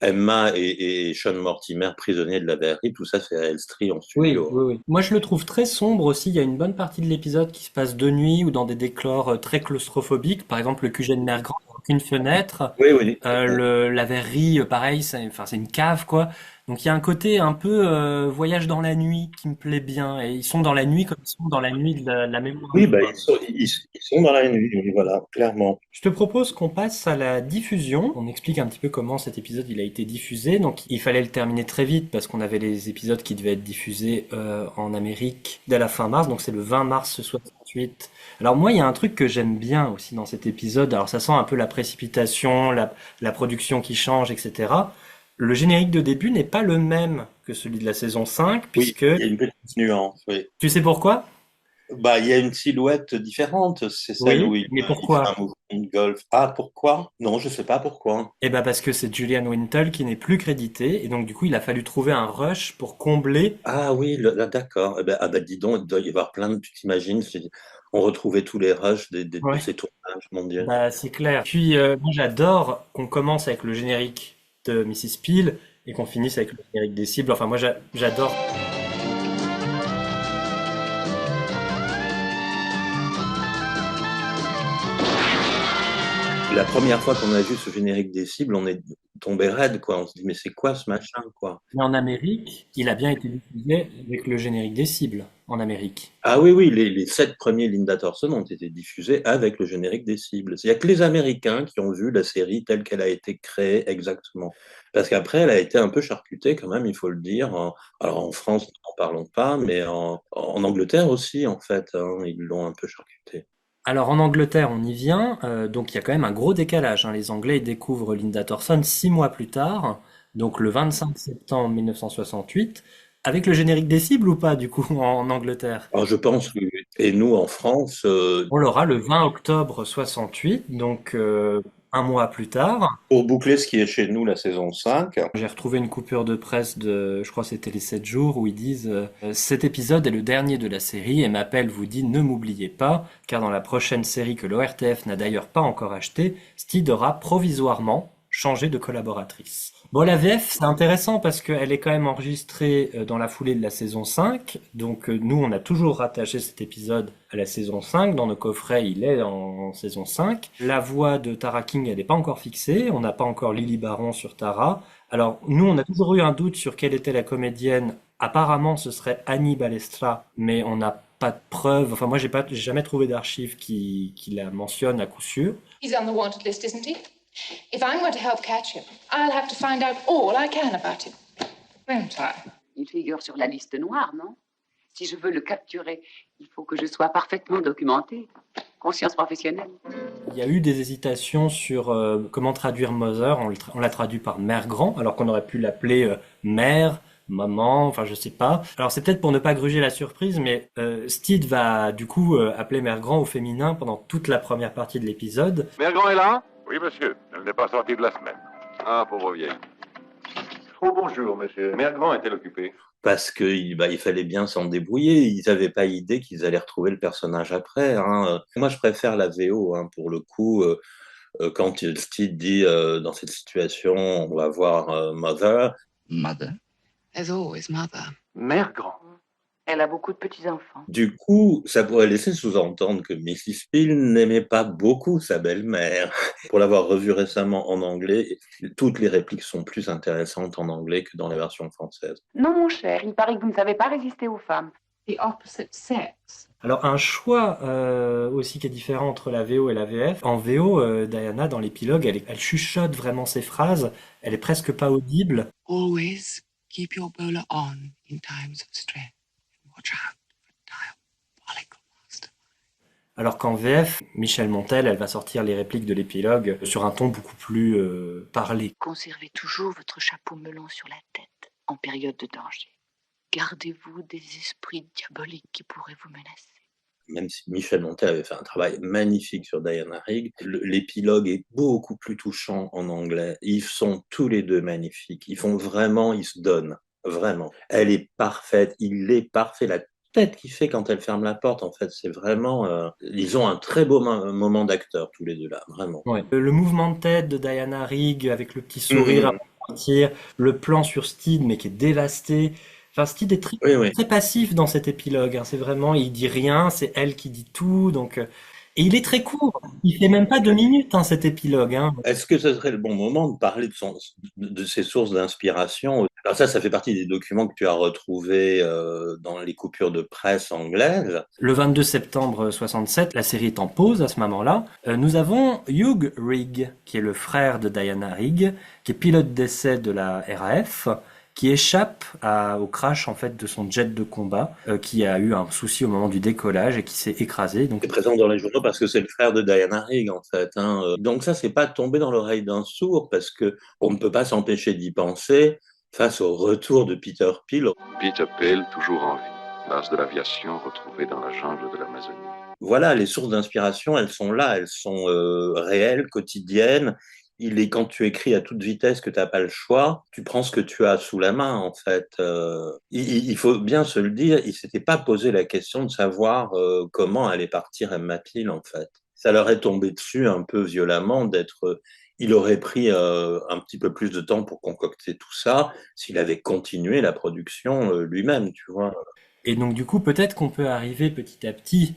Emma et Sean Mortimer, prisonniers de la verrerie, tout ça c'est à Elstree en Oui, studio. oui, oui. Moi, je le trouve très sombre aussi. Il y a une bonne partie de l'épisode qui se passe de nuit ou dans des décors très claustrophobiques. Par exemple, le QG de Mère Grand, aucune fenêtre. Oui, oui. La verrerie, pareil, c'est une cave, quoi. Donc il y a un côté un peu voyage dans la nuit qui me plaît bien. Et ils sont dans la nuit comme ils sont dans la nuit de la mémoire. Oui, bah, ils sont dans la nuit, oui, voilà, clairement. Je te propose qu'on passe à la diffusion. On explique un petit peu comment cet épisode il a été diffusé. Donc il fallait le terminer très vite parce qu'on avait les épisodes qui devaient être diffusés en Amérique dès la fin mars. Donc c'est le 20 mars 68. Alors moi il y a un truc que j'aime bien aussi dans cet épisode. Alors ça sent un peu la précipitation, la production qui change, etc. Le générique de début n'est pas le même que celui de la saison 5 Oui, puisque il y a une petite nuance, oui. tu sais pourquoi? Bah, il y a une silhouette différente, c'est celle Oui, où mais il fait pourquoi? un mouvement de golf. Ah, pourquoi? Non, je sais pas pourquoi. Eh ben parce que c'est Julian Wintle qui n'est plus crédité et donc du coup il a fallu trouver un rush pour combler. Ah oui, là, d'accord. Eh ben, ah bah dis donc, il doit y avoir plein de, tu t'imagines, on retrouvait tous les rushs de Ouais. ces tournages, mon Dieu. Bah c'est clair. Puis moi j'adore qu'on commence avec le générique de Mrs. Peel et qu'on finisse avec le générique des cibles. Enfin moi j'adore. La première fois qu'on a vu ce générique des cibles, on est tombé raide, quoi. On se dit, mais c'est quoi ce machin, quoi? Mais en Amérique, il a bien été diffusé avec le générique des cibles en Amérique. Ah oui, oui, les 7 premiers Linda Thorson ont été diffusés avec le générique des cibles. Il n'y a que les Américains qui ont vu la série telle qu'elle a été créée exactement. Parce qu'après, elle a été un peu charcutée quand même, il faut le dire. Alors en France, n'en parlons pas, mais en Angleterre aussi, en fait, hein, ils l'ont un peu charcutée. Alors en Angleterre, on y vient, donc il y a quand même un gros décalage, hein. Les Anglais ils découvrent Linda Thorson 6 mois plus tard, donc le 25 septembre 1968, avec le générique des cibles ou pas du coup en Angleterre? Alors je pense que, et nous en France, On l'aura le 20 octobre 68, donc un mois plus tard. pour boucler ce qui est chez nous, la saison 5, J'ai retrouvé une coupure de presse de, je crois que c'était les 7 jours, où ils disent cet épisode est le dernier de la série et m'appelle vous dit ne m'oubliez pas, car dans la prochaine série que l'ORTF n'a d'ailleurs pas encore achetée, Steed aura provisoirement changé de collaboratrice. Bon, la VF, c'est intéressant parce qu'elle est quand même enregistrée dans la foulée de la saison 5. Donc nous, on a toujours rattaché cet épisode à la saison 5. Dans nos coffrets, il est en saison 5. La voix de Tara King, elle n'est pas encore fixée. On n'a pas encore Lily Baron sur Tara. Alors nous, on a toujours eu un doute sur quelle était la comédienne. Apparemment, ce serait Annie Balestra, mais on n'a pas de preuves. Enfin, moi, j'ai jamais trouvé d'archives qui la mentionnent à coup sûr. He's on the wanted list, isn't he? If I'm going to help catch him, I'll have to find out all I can about him. Won't I? Il figure sur la liste noire, non? Si je veux le capturer, il faut que je sois parfaitement documenté. Conscience professionnelle. Il y a eu des hésitations sur comment traduire Mother. On l'a traduit par Mère Grand, alors qu'on aurait pu l'appeler Mère, Maman, enfin je sais pas. Alors c'est peut-être pour ne pas gruger la surprise, mais Steed va du coup appeler Mère Grand au féminin pendant toute la première partie de l'épisode. Mère Grand est là? Oui, monsieur. Elle n'est pas sortie de la semaine. Ah, pauvre vieille. Oh, bonjour, monsieur. Mère Grand est-elle occupée? parce qu'il il fallait bien s'en débrouiller. Ils n'avaient pas idée qu'ils allaient retrouver le personnage après, hein. Moi, je préfère la VO, hein, pour le coup. Quand Steve dit dans cette situation, on va voir Mother. Mother? There's always Mother. Mère Grand. Elle a beaucoup de petits-enfants. Du coup, ça pourrait laisser sous-entendre que Mrs. Peel n'aimait pas beaucoup sa belle-mère. Pour l'avoir revue récemment en anglais, toutes les répliques sont plus intéressantes en anglais que dans la version française. Non, mon cher, il paraît que vous ne savez pas résister aux femmes. The opposite sex. Alors un choix aussi qui est différent entre la VO et la VF. En VO, Diana, dans l'épilogue, elle chuchote vraiment ses phrases, elle est presque pas audible. Always keep your bowler on in times of stress. Watch out for diabolical master. Alors qu'en VF, Michel Montel, elle va sortir les répliques de l'épilogue sur un ton beaucoup plus parlé. Conservez toujours votre chapeau melon sur la tête en période de danger. Gardez-vous des esprits diaboliques qui pourraient vous menacer. Même si Michel Montel avait fait un travail magnifique sur Diana Rigg, l'épilogue est beaucoup plus touchant en anglais. Ils sont tous les deux magnifiques. Ils se donnent, vraiment. Elle est parfaite, il est parfait. La tête qu'il fait quand elle ferme la porte, en fait, c'est vraiment... ils ont un très beau moment d'acteur, tous les deux là, vraiment. Ouais. Le mouvement de tête de Diana Rigg avec le petit sourire avant de partir, le plan sur Steed, mais qui est dévasté. Enfin, Steed est très passif dans cet épilogue. Hein. C'est vraiment, il dit rien, c'est elle qui dit tout. Donc, et il est très court. Il fait même pas 2 minutes, hein, cet épilogue. Hein. Est-ce que ce serait le bon moment de parler de ses sources d'inspiration? Alors ça fait partie des documents que tu as retrouvés dans les coupures de presse anglaises. Le 22 septembre 67, la série est en pause à ce moment-là. Nous avons Hugh Rigg, qui est le frère de Diana Rigg, qui est pilote d'essai de la RAF, qui échappe au crash en fait de son jet de combat, qui a eu un souci au moment du décollage et qui s'est écrasé. Donc c'est présent dans les journaux parce que c'est le frère de Diana Rigg en fait. Hein. Donc ça, c'est pas tombé dans l'oreille d'un sourd parce que on ne peut pas s'empêcher d'y penser face au retour de Peter Peel. Peter Peel, toujours en vie, l'as de l'aviation retrouvé dans la jungle de l'Amazonie. Voilà, les sources d'inspiration, elles sont là, elles sont réelles, quotidiennes. Quand tu écris à toute vitesse que tu n'as pas le choix, tu prends ce que tu as sous la main, en fait. Il faut bien se le dire, il ne s'était pas posé la question de savoir comment allait partir Emma Peel, en fait. Ça leur est tombé dessus un peu violemment il aurait pris un petit peu plus de temps pour concocter tout ça s'il avait continué la production lui-même, tu vois. Et donc, du coup, peut-être qu'on peut arriver petit à petit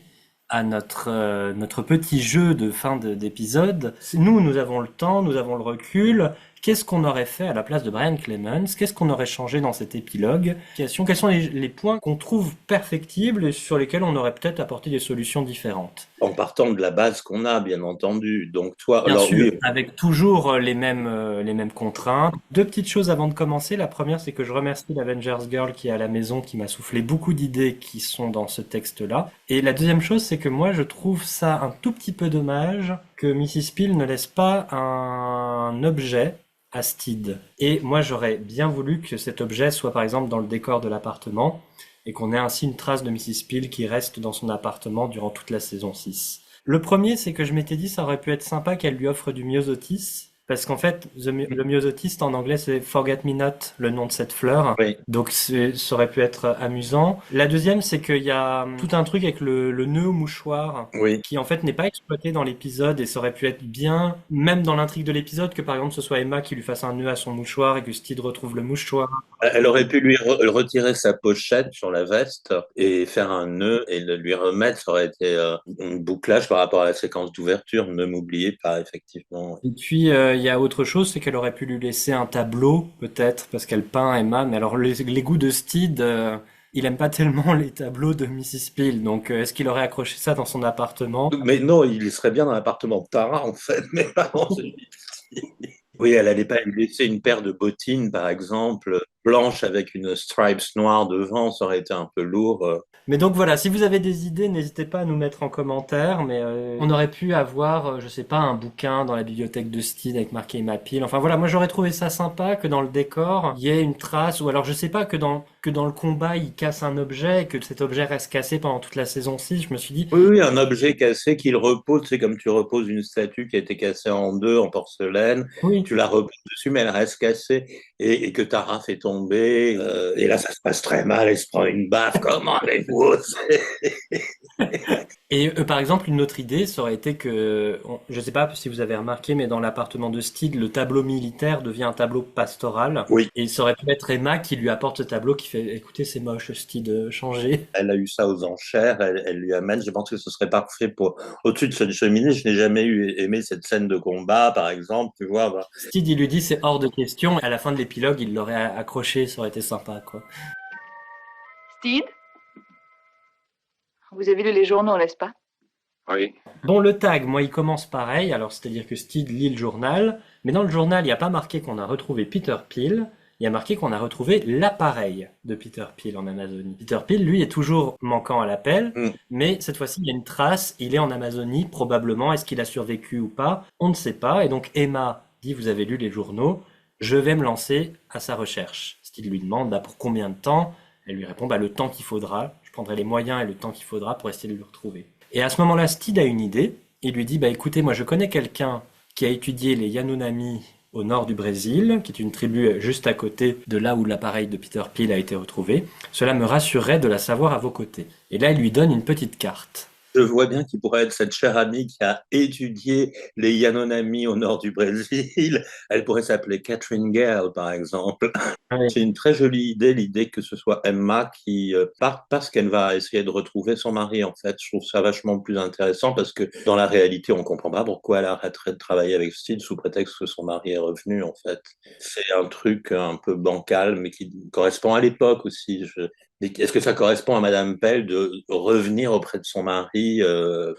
à notre petit jeu de fin d'épisode. Nous avons le temps, nous avons le recul. Qu'est-ce qu'on aurait fait à la place de Brian Clemens? Qu'est-ce qu'on aurait changé dans cet épilogue? Quels sont les points qu'on trouve perfectibles et sur lesquels on aurait peut-être apporté des solutions différentes? En partant de la base qu'on a, bien entendu. Donc toi, bien alors sûr, oui. Avec toujours les mêmes contraintes. 2 petites choses avant de commencer. La première, c'est que je remercie l'Avengers Girl qui est à la maison, qui m'a soufflé beaucoup d'idées qui sont dans ce texte-là. Et la deuxième chose, c'est que moi, je trouve ça un tout petit peu dommage que Mrs. Peel ne laisse pas un objet à Steed. Et moi, j'aurais bien voulu que cet objet soit par exemple dans le décor de l'appartement et qu'on ait ainsi une trace de Mrs. Peel qui reste dans son appartement durant toute la saison 6. Le premier, c'est que je m'étais dit ça aurait pu être sympa qu'elle lui offre du myosotis. Parce qu'en fait, le myosotis en anglais, c'est Forget Me Not, le nom de cette fleur. Oui. Donc, ça aurait pu être amusant. La deuxième, c'est qu'il y a tout un truc avec le nœud au mouchoir, Oui. qui en fait n'est pas exploité dans l'épisode, et ça aurait pu être bien, même dans l'intrigue de l'épisode, que par exemple ce soit Emma qui lui fasse un nœud à son mouchoir et que Steed retrouve le mouchoir. Elle aurait pu lui retirer sa pochette sur la veste et faire un nœud et le lui remettre. Ça aurait été un bouclage par rapport à la séquence d'ouverture. Ne m'oubliez pas, effectivement. Et puis, il y a autre chose, c'est qu'elle aurait pu lui laisser un tableau, peut-être, parce qu'elle peint Emma. Mais alors, les goûts de Steed, il aime pas tellement les tableaux de Mrs. Peel. Donc, est-ce qu'il aurait accroché ça dans son appartement? Mais non, il serait bien dans l'appartement de Tara, en fait, mais pas dans celui de Steed. Oui, elle allait pas lui laisser une paire de bottines, par exemple, blanches avec une stripes noire devant, ça aurait été un peu lourd. Mais donc voilà, si vous avez des idées, n'hésitez pas à nous mettre en commentaire. Mais on aurait pu avoir, je sais pas, un bouquin dans la bibliothèque de Steed avec marqué Emma Peel. Enfin voilà, moi j'aurais trouvé ça sympa que dans le décor, il y ait une trace, ou alors je sais pas, que dans le combat, il casse un objet et que cet objet reste cassé pendant toute la saison 6. Je me suis dit... Oui, un objet cassé qu'il repose, c'est comme tu reposes une statue qui a été cassée en deux en porcelaine. Oui. Tu la reposes dessus, mais elle reste cassée et que Tara fait tomber. Et là, ça se passe très mal, elle se prend une baffe. Comment allez-vous? Et par exemple, une autre idée, ça aurait été que, je sais pas si vous avez remarqué, mais dans l'appartement de Steed, le tableau militaire devient un tableau pastoral. Oui. Et ça aurait pu être Emma qui lui apporte ce tableau qui fait, écoutez, c'est moche, Steed, changez. Elle a eu ça aux enchères, elle lui amène, je pense que ce serait parfait pour, au-dessus de ce cheminée, je n'ai jamais aimé cette scène de combat, par exemple, tu vois. Bah. Steed, il lui dit, c'est hors de question. À la fin de l'épilogue, il l'aurait accroché, ça aurait été sympa, quoi. Steed, vous avez lu les journaux, n'est-ce pas? Oui. Bon, le tag, moi, il commence pareil. Alors, c'est-à-dire que Steed lit le journal, mais dans le journal, il n'y a pas marqué qu'on a retrouvé Peter Peel. Il y a marqué qu'on a retrouvé l'appareil de Peter Peel en Amazonie. Peter Peel, lui, est toujours manquant à l'appel, mais cette fois-ci, il y a une trace. Il est en Amazonie, probablement. Est-ce qu'il a survécu ou pas? On ne sait pas. Et donc, Emma dit, vous avez lu les journaux, je vais me lancer à sa recherche. Steed lui demande, bah, pour combien de temps? Elle lui répond, bah, le temps qu'il faudra. Je prendrai les moyens et le temps qu'il faudra pour essayer de le retrouver. Et à ce moment-là, Steed a une idée. Il lui dit, bah écoutez, moi je connais quelqu'un qui a étudié les Yanomami au nord du Brésil, qui est une tribu juste à côté de là où l'appareil de Peter Peel a été retrouvé. Cela me rassurerait de la savoir à vos côtés. Et là, il lui donne une petite carte. Je vois bien qu'il pourrait être cette chère amie qui a étudié les Yanomami au nord du Brésil. Elle pourrait s'appeler Catherine Gale, par exemple. Oui. C'est une très jolie idée, l'idée que ce soit Emma qui parte parce qu'elle va essayer de retrouver son mari, en fait. Je trouve ça vachement plus intéressant parce que dans la réalité, on comprend pas pourquoi elle arrêterait de travailler avec Steed sous prétexte que son mari est revenu, en fait. C'est un truc un peu bancal, mais qui correspond à l'époque aussi. Est-ce que ça correspond à Madame Pell de revenir auprès de son mari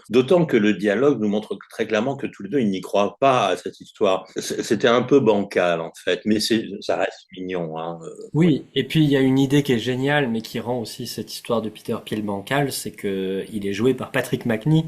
d'autant que le dialogue nous montre très clairement que tous les deux, ils n'y croient pas à cette histoire. C'était un peu bancal, en fait, mais ça reste mignon. Hein. Oui, et puis il y a une idée qui est géniale, mais qui rend aussi cette histoire de Peter Peel bancale, c'est que il est joué par Patrick Macnee.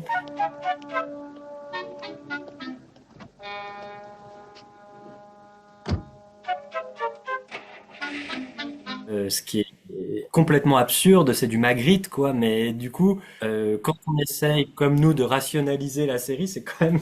Ce qui est complètement absurde, c'est du Magritte, quoi, mais du coup, quand on essaye, comme nous, de rationaliser la série, c'est quand même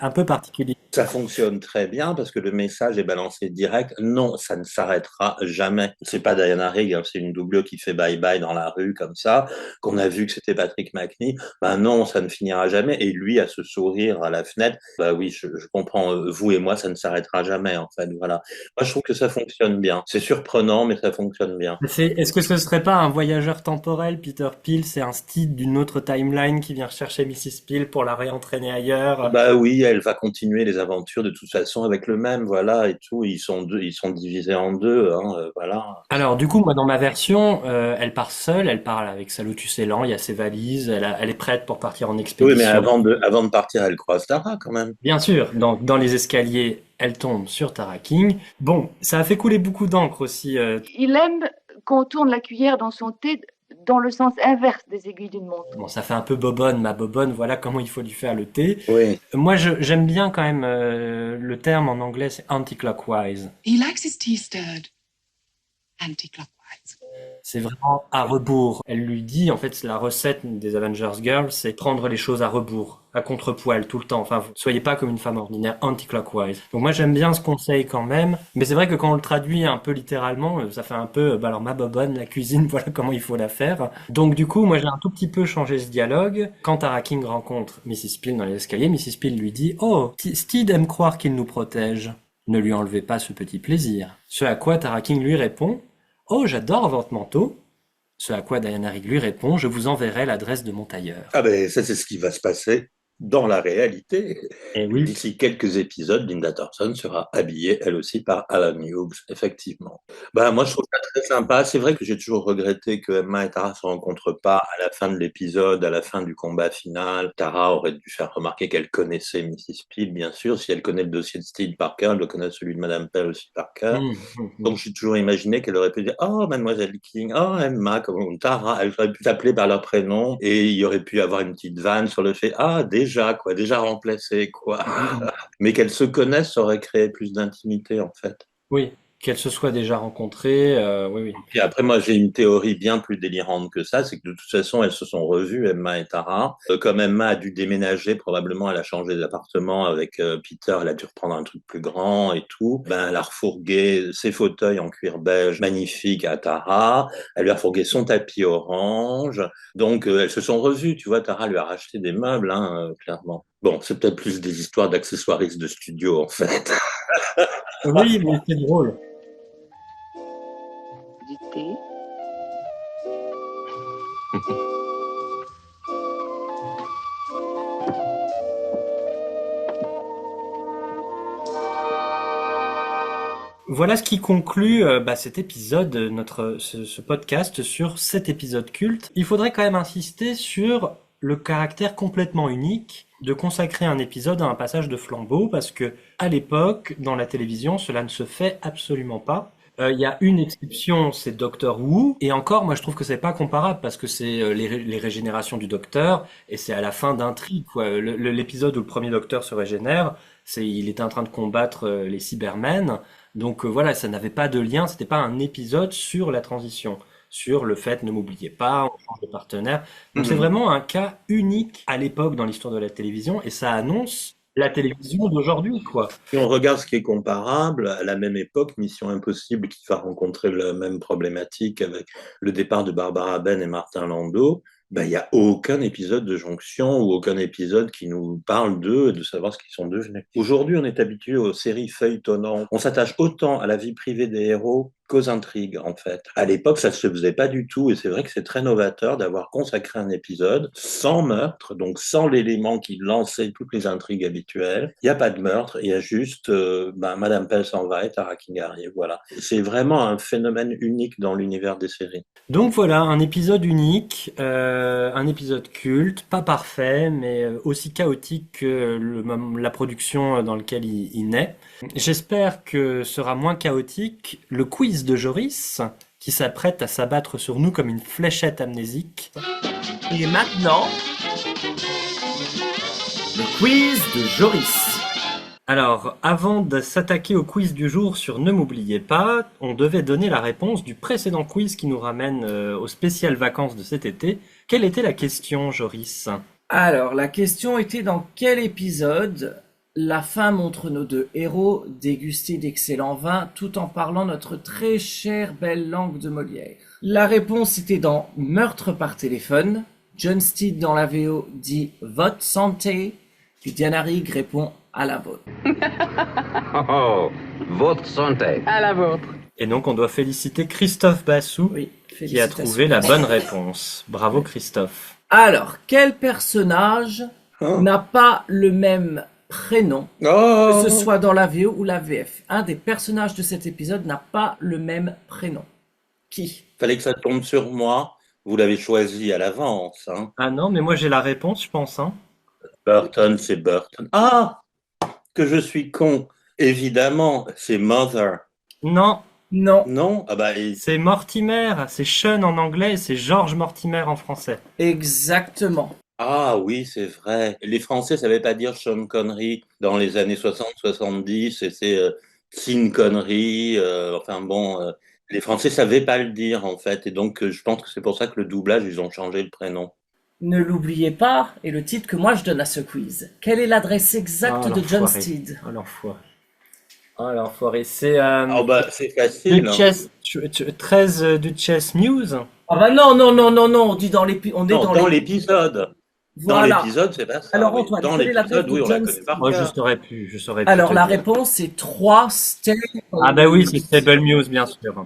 un peu particulier. Ça fonctionne très bien parce que le message est balancé direct. Non, ça ne s'arrêtera jamais. C'est pas Diana Rigg, hein, c'est une doublure qui fait bye-bye dans la rue comme ça, qu'on a vu que c'était Patrick Macnee. Ben non, ça ne finira jamais. Et lui, à ce sourire à la fenêtre, bah oui, je comprends. Vous et moi, ça ne s'arrêtera jamais, en fait. Voilà. Moi, je trouve que ça fonctionne bien. C'est surprenant, mais ça fonctionne bien. Est-ce que ce serait pas un voyageur temporel, Peter Peel? C'est un Steed d'une autre timeline qui vient chercher Mrs. Peel pour la réentraîner ailleurs? Bah oui, elle va continuer les aventures de toute façon avec le même, voilà, et tout. Ils sont divisés en deux, hein, voilà. Alors, du coup, moi, dans ma version, elle part seule, elle part avec sa Lotus Elan, il y a ses valises, elle est prête pour partir en expédition. Oui, mais avant de partir, elle croise Tara, quand même. Bien sûr, dans les escaliers, elle tombe sur Tara King. Bon, ça a fait couler beaucoup d'encre aussi. Il aime qu'on tourne la cuillère dans son thé dans le sens inverse des aiguilles d'une montre. Bon, ça fait un peu bobonne, ma bobonne, voilà comment il faut lui faire le thé. Oui. Moi, j'aime bien quand même le terme en anglais, c'est anti-clockwise. He likes his tea stirred anti-clockwise. C'est vraiment à rebours. Elle lui dit, en fait, la recette des Avengers Girls, c'est prendre les choses à rebours, à contre-poil, tout le temps. Enfin, vous soyez pas comme une femme ordinaire, anti-clockwise. Donc moi, j'aime bien ce conseil quand même. Mais c'est vrai que quand on le traduit un peu littéralement, ça fait un peu, bah alors ma bobonne, la cuisine, voilà comment il faut la faire. Donc du coup, moi, j'ai un tout petit peu changé ce dialogue. Quand Tara King rencontre Mrs. Peel dans les escaliers, Mrs. Peel lui dit, oh, Steed aime croire qu'il nous protège. Ne lui enlevez pas ce petit plaisir. Ce à quoi Tara King lui répond, oh, j'adore votre manteau. Ce à quoi Diana Rigg lui répond, je vous enverrai l'adresse de mon tailleur. Ah ben, ça, c'est ce qui va se passer dans la réalité. Et oui. D'ici quelques épisodes, Linda Thompson sera habillée, elle aussi, par Alan Hughes, effectivement. Ben, moi, je trouve ça très sympa. C'est vrai que j'ai toujours regretté que Emma et Tara se rencontrent pas à la fin de l'épisode, à la fin du combat final. Tara aurait dû faire remarquer qu'elle connaissait Mrs. Peel, bien sûr. Si elle connaît le dossier de Steed par cœur, elle doit connaître celui de Madame Pell aussi par cœur. Donc, j'ai toujours imaginé qu'elle aurait pu dire « Oh, Mademoiselle King, oh, Emma, comme Tara ». Elle aurait pu s'appeler par leur prénom et il y aurait pu avoir une petite vanne sur le fait « Ah, déjà remplacé, quoi. » Mais qu'elles se connaissent, ça aurait créé plus d'intimité, en fait. Oui. Qu'elles se soient déjà rencontrées, oui. Puis après, moi, j'ai une théorie bien plus délirante que ça, c'est que de toute façon, elles se sont revues, Emma et Tara. Comme Emma a dû déménager, probablement, elle a changé d'appartement avec Peter, elle a dû reprendre un truc plus grand et tout. Ben, elle a refourgué ses fauteuils en cuir beige magnifiques à Tara. Elle lui a refourgué son tapis orange. Donc, elles se sont revues, tu vois. Tara lui a racheté des meubles, clairement. Bon, c'est peut-être plus des histoires d'accessoiristes de studio, en fait. Oui, mais c'est drôle. Du thé. Voilà ce qui conclut cet épisode, ce podcast sur cet épisode culte. Il faudrait quand même insister sur le caractère complètement unique de consacrer un épisode à un passage de flambeau, parce que à l'époque, dans la télévision, cela ne se fait absolument pas. Il y a une exception, c'est Doctor Who, et encore, moi je trouve que c'est pas comparable, parce que c'est les régénérations du Docteur, et c'est à la fin d'intrigue, quoi. L'épisode où le premier Docteur se régénère, il était en train de combattre les Cybermen, donc voilà, ça n'avait pas de lien, c'était pas un épisode sur la transition, sur le fait, ne m'oubliez pas, on change de partenaire. Donc c'est vraiment un cas unique à l'époque dans l'histoire de la télévision, et ça annonce la télévision d'aujourd'hui, quoi. Si on regarde ce qui est comparable, à la même époque, Mission Impossible, qui va rencontrer la même problématique avec le départ de Barbara Ben et Martin Landau, il n'y a aucun épisode de jonction ou aucun épisode qui nous parle d'eux et de savoir ce qu'ils sont devenus. Aujourd'hui, on est habitué aux séries feuilletonnantes. On s'attache autant à la vie privée des héros qu'aux intrigues, en fait. À l'époque, ça ne se faisait pas du tout, et c'est vrai que c'est très novateur d'avoir consacré un épisode sans meurtre, donc sans l'élément qui lançait toutes les intrigues habituelles. Il n'y a pas de meurtre, il y a juste Madame Pell s'en va et Tara King arrive, voilà. C'est vraiment un phénomène unique dans l'univers des séries. Donc voilà, un épisode unique, un épisode culte, pas parfait, mais aussi chaotique que la production dans laquelle il naît. J'espère que sera moins chaotique le quiz de Joris, qui s'apprête à s'abattre sur nous comme une fléchette amnésique. Et maintenant, le quiz de Joris. Alors, avant de s'attaquer au quiz du jour sur Ne m'oubliez pas, on devait donner la réponse du précédent quiz qui nous ramène aux spéciales vacances de cet été. Quelle était la question, Joris ? Alors, la question était dans quel épisode la fin montre nos deux héros déguster d'excellents vins tout en parlant notre très chère belle langue de Molière. La réponse était dans Meurtre par téléphone. John Steed dans la VO dit « Votre santé », puis Diana Rigg répond « À la vôtre ». Oh, votre santé. À la vôtre. Et donc on doit féliciter Christophe Bassou, qui a trouvé la bonne réponse. Bravo Christophe. Alors, quel personnage n'a pas le même prénom, que ce soit dans la VO ou la VF? Un des personnages de cet épisode n'a pas le même prénom. Qui? Fallait que ça tombe sur moi. Vous l'avez choisi à l'avance. Ah non, mais moi j'ai la réponse, je pense. Burton, c'est Burton. Ah, que je suis con. Évidemment, c'est Mother. Non. Non. C'est Mortimer, c'est Sean en anglais, c'est George Mortimer en français. Exactement. Ah oui, c'est vrai. Les Français ne savaient pas dire Sean Connery dans les années 60-70, c'était Sean Connery. Les Français ne savaient pas le dire, en fait. Et donc, je pense que c'est pour ça que le doublage, ils ont changé le prénom. Ne l'oubliez pas, et le titre que moi je donne à ce quiz. Quelle est l'adresse exacte de John Steed? Oh l'enfoiré. C'est c'est facile. Duchess, 13 Duchess News. Ah bah non, on dit dans l'épisode. Dans l'épisode. Voilà. Dans l'épisode, c'est pas ça. Alors Antoine, dans quelle est l'adresse l'épisode, de on la John connaît pas. Moi, je saurais plus. Alors la réponse c'est 3 Stable. Ah bah oui, c'est Stable News, bien sûr.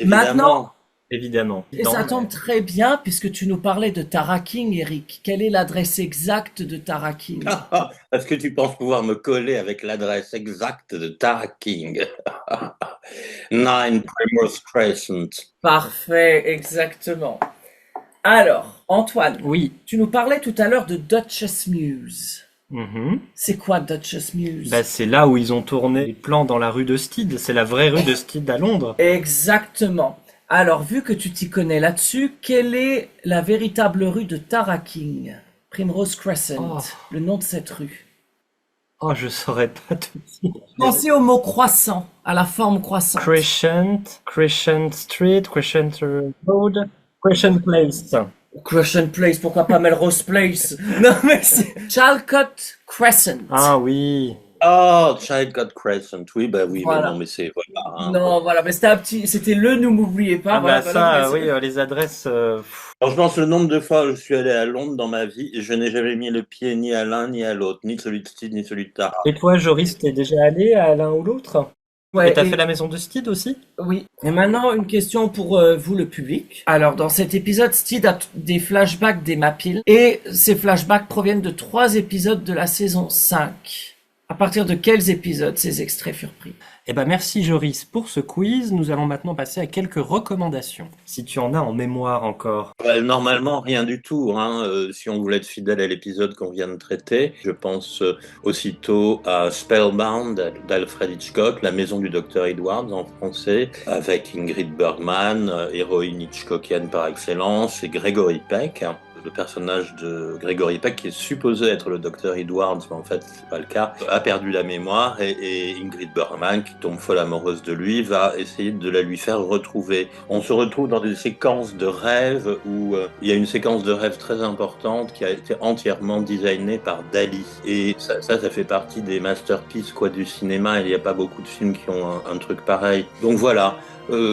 Maintenant. Évidemment. Et ça tombe très bien puisque tu nous parlais de Tara King, Eric. Quelle est l'adresse exacte de Tara King? Est-ce que tu penses pouvoir me coller avec l'adresse exacte de Tara King? 9 Primrose Crescent. Parfait, exactement. Alors, Antoine, oui. Tu nous parlais tout à l'heure de Duchess Mews. C'est quoi Duchess Mews? C'est là où ils ont tourné les plans dans la rue de Steed. C'est la vraie rue de Steed à Londres. Exactement. Alors, vu que tu t'y connais là-dessus, quelle est la véritable rue de Tara King? Primrose Crescent, le nom de cette rue. Oh, je saurais pas te dire. Pensez au mot croissant, à la forme croissante. Crescent Street, Crescent Road, Crescent Place. Crescent Place, pourquoi pas Melrose Place? Non, mais c'est Chalcot Crescent. Ah oui. Oh, Childcott Crescent, oui, bah oui, Voilà. mais non, mais c'est, voilà. Hein. Non, voilà, mais c'était le ne m'oubliez pas. Ah voilà, bah voilà, ça, mais oui, les adresses... Alors, je pense le nombre de fois où je suis allé à Londres dans ma vie et je n'ai jamais mis le pied ni à l'un ni à l'autre, ni celui de Steed ni celui de Tara. Et toi, Joris, t'es déjà allé à l'un ou l'autre? Ouais, Et t'as et- fait la maison de Steed aussi? Oui. Et maintenant, une question pour vous, le public. Alors, dans cet épisode, Steed a des flashbacks des Mapil. Et ces flashbacks proviennent de 3 épisodes de la saison 5. À partir de quels épisodes ces extraits furent pris? Eh ben merci Joris pour ce quiz. Nous allons maintenant passer à quelques recommandations. Si tu en as en mémoire encore. Normalement, rien du tout. Hein. Si on voulait être fidèle à l'épisode qu'on vient de traiter, je pense aussitôt à Spellbound d'Alfred Hitchcock, La maison du docteur Edwards en français, avec Ingrid Bergman, héroïne hitchcockienne par excellence, et Gregory Peck. Le personnage de Gregory Peck, qui est supposé être le docteur Edwards, mais en fait c'est pas le cas, a perdu la mémoire et Ingrid Bergman, qui tombe folle amoureuse de lui, va essayer de la lui faire retrouver. On se retrouve dans des séquences de rêves où il y a une séquence de rêve très importante qui a été entièrement designée par Dali. Et ça fait partie des masterpieces du cinéma. Il n'y a pas beaucoup de films qui ont un truc pareil. Donc voilà.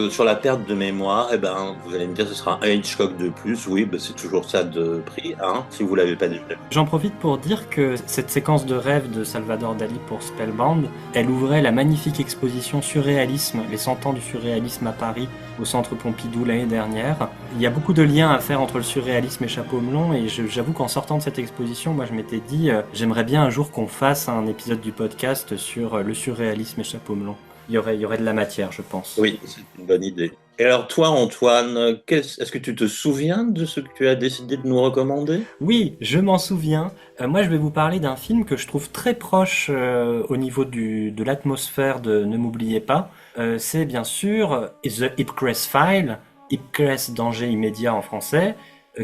Sur la perte de mémoire, eh ben, vous allez me dire ce sera un Hitchcock de plus. Oui, ben, c'est toujours ça de prix, hein, si vous l'avez pas déjà vu. J'en profite pour dire que cette séquence de rêve de Salvador Dali pour Spellbound, elle ouvrait la magnifique exposition Surréalisme, les 100 ans du surréalisme à Paris, au Centre Pompidou l'année dernière. Il y a beaucoup de liens à faire entre le surréalisme et Chapeau Melon, et j'avoue qu'en sortant de cette exposition, moi je m'étais dit, j'aimerais bien un jour qu'on fasse un épisode du podcast sur le surréalisme et Chapeau Melon. Il y aurait de la matière, je pense. Oui, c'est une bonne idée. Et alors toi, Antoine, est-ce que tu te souviens de ce que tu as décidé de nous recommander? Oui, je m'en souviens. Moi, je vais vous parler d'un film que je trouve très proche au niveau de l'atmosphère de Ne m'oubliez pas. C'est bien sûr The Ipcress File, Ipcress Danger immédiat en français,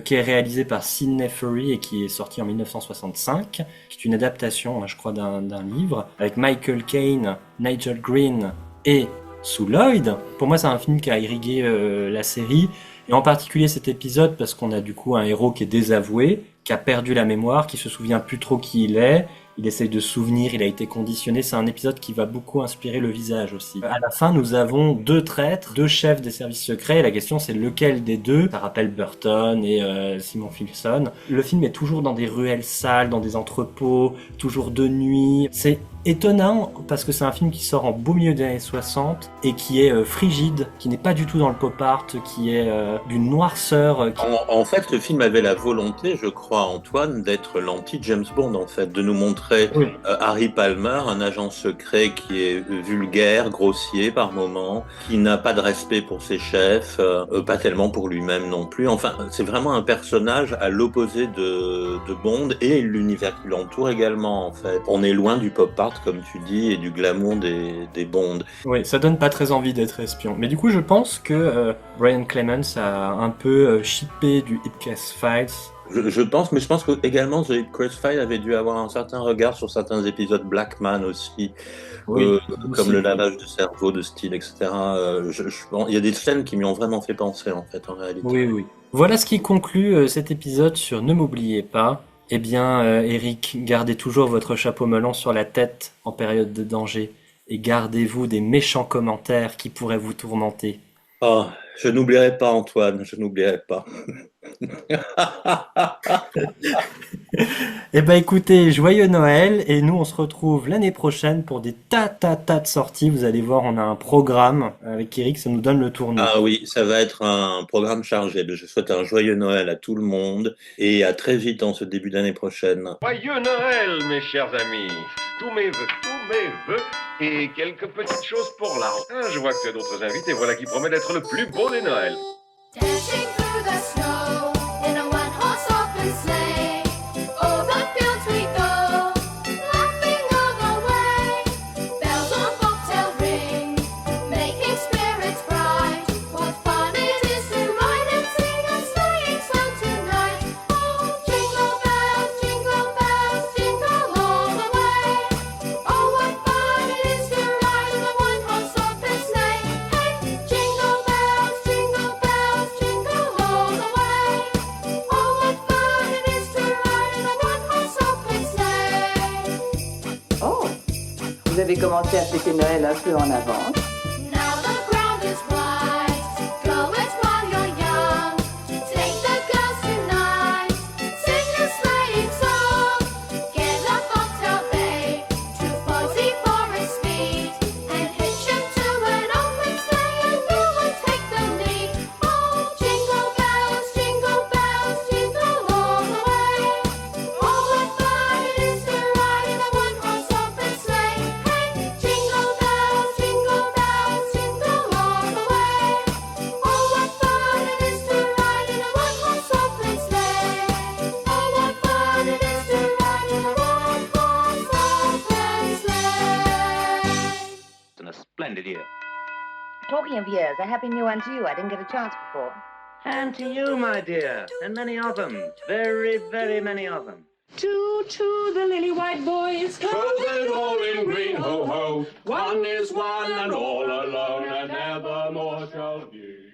qui est réalisé par Sidney Furie et qui est sorti en 1965, qui est une adaptation, je crois, d'un livre, avec Michael Caine, Nigel Green et Sue Lloyd. Pour moi, c'est un film qui a irrigué la série, et en particulier cet épisode parce qu'on a du coup un héros qui est désavoué, qui a perdu la mémoire, qui se souvient plus trop qui il est. Il essaye de se souvenir, il a été conditionné. C'est un épisode qui va beaucoup inspirer le visage aussi. À la fin, nous avons 2 traîtres, 2 chefs des services secrets. Et la question, c'est lequel des 2? Ça rappelle Burton et Simon Filson. Le film est toujours dans des ruelles sales, dans des entrepôts, toujours de nuit. C'est étonnant parce que c'est un film qui sort en beau milieu des années 60 et qui est frigide, qui n'est pas du tout dans le pop art, qui est d'une noirceur. En fait, le film avait la volonté, je crois, Antoine, d'être l'anti-James Bond, en fait, de nous montrer Harry Palmer, un agent secret qui est vulgaire, grossier par moments, qui n'a pas de respect pour ses chefs, pas tellement pour lui-même non plus. Enfin, c'est vraiment un personnage à l'opposé de Bond et l'univers qui l'entoure également, en fait. On est loin du pop art, comme tu dis, et du glamour des Bonds. Oui, ça donne pas très envie d'être espion. Mais du coup, je pense que Brian Clemens a un peu shippé du Ipcress Files. Je pense, mais je pense que également The Ipcress File avait dû avoir un certain regard sur certains épisodes Blackman aussi, oui, comme aussi. le lavage de cerveau de Steele, etc. Il y a des scènes qui m'y ont vraiment fait penser, en fait, en réalité. Oui. Voilà ce qui conclut cet épisode sur Ne m'oubliez pas. Eh bien, Eric, gardez toujours votre chapeau melon sur la tête en période de danger et gardez-vous des méchants commentaires qui pourraient vous tourmenter. Oh, je n'oublierai pas, Antoine, je n'oublierai pas. Eh ben écoutez, joyeux Noël, et nous on se retrouve l'année prochaine pour des tas de sorties. Vous allez voir, on a un programme avec Eric, ça nous donne le tournoi. Ah oui, ça va être un programme chargé. Je souhaite un joyeux Noël à tout le monde et à très vite en ce début d'année prochaine. Joyeux Noël, mes chers amis. Tous mes vœux et quelques petites choses pour la rentrée. Je vois que tu as d'autres invités, voilà qui promet d'être le plus beau des Noëls. Dashing through the snow in a one-horse open sleigh. Over fields we go, laughing all the way. Bells on bobtail ring, making spirits bright. What fun it is to ride and sing a sleighing song tonight. Oh, jingle bells, jingle all the way. avez commencé à fêter Noël un peu en avance. Now the ground is white. Go it while you're young. Take the girls tonight. Sing a sleighing song. Get a bobtail bay to 40 Forest speed and hitch him to an open sleigh and you will take the lead. Oh, jingle bells, jingle all the way. Oh, what fun it is to ride in a one-horse open sleigh. Hey, jingle bells, jingle all the way. Oh, what fun it is to ride in a one-horse open sleigh. Oh, what fun it is to ride in a one-horse open sleigh. And a splendid year. Talking of years, a happy new one to you. I didn't get a chance before. And to you, my dear, and many of them. Very, very many of them. To the lily white boys, Clothed all in green, ho ho. One is one and all alone, and never more shall be.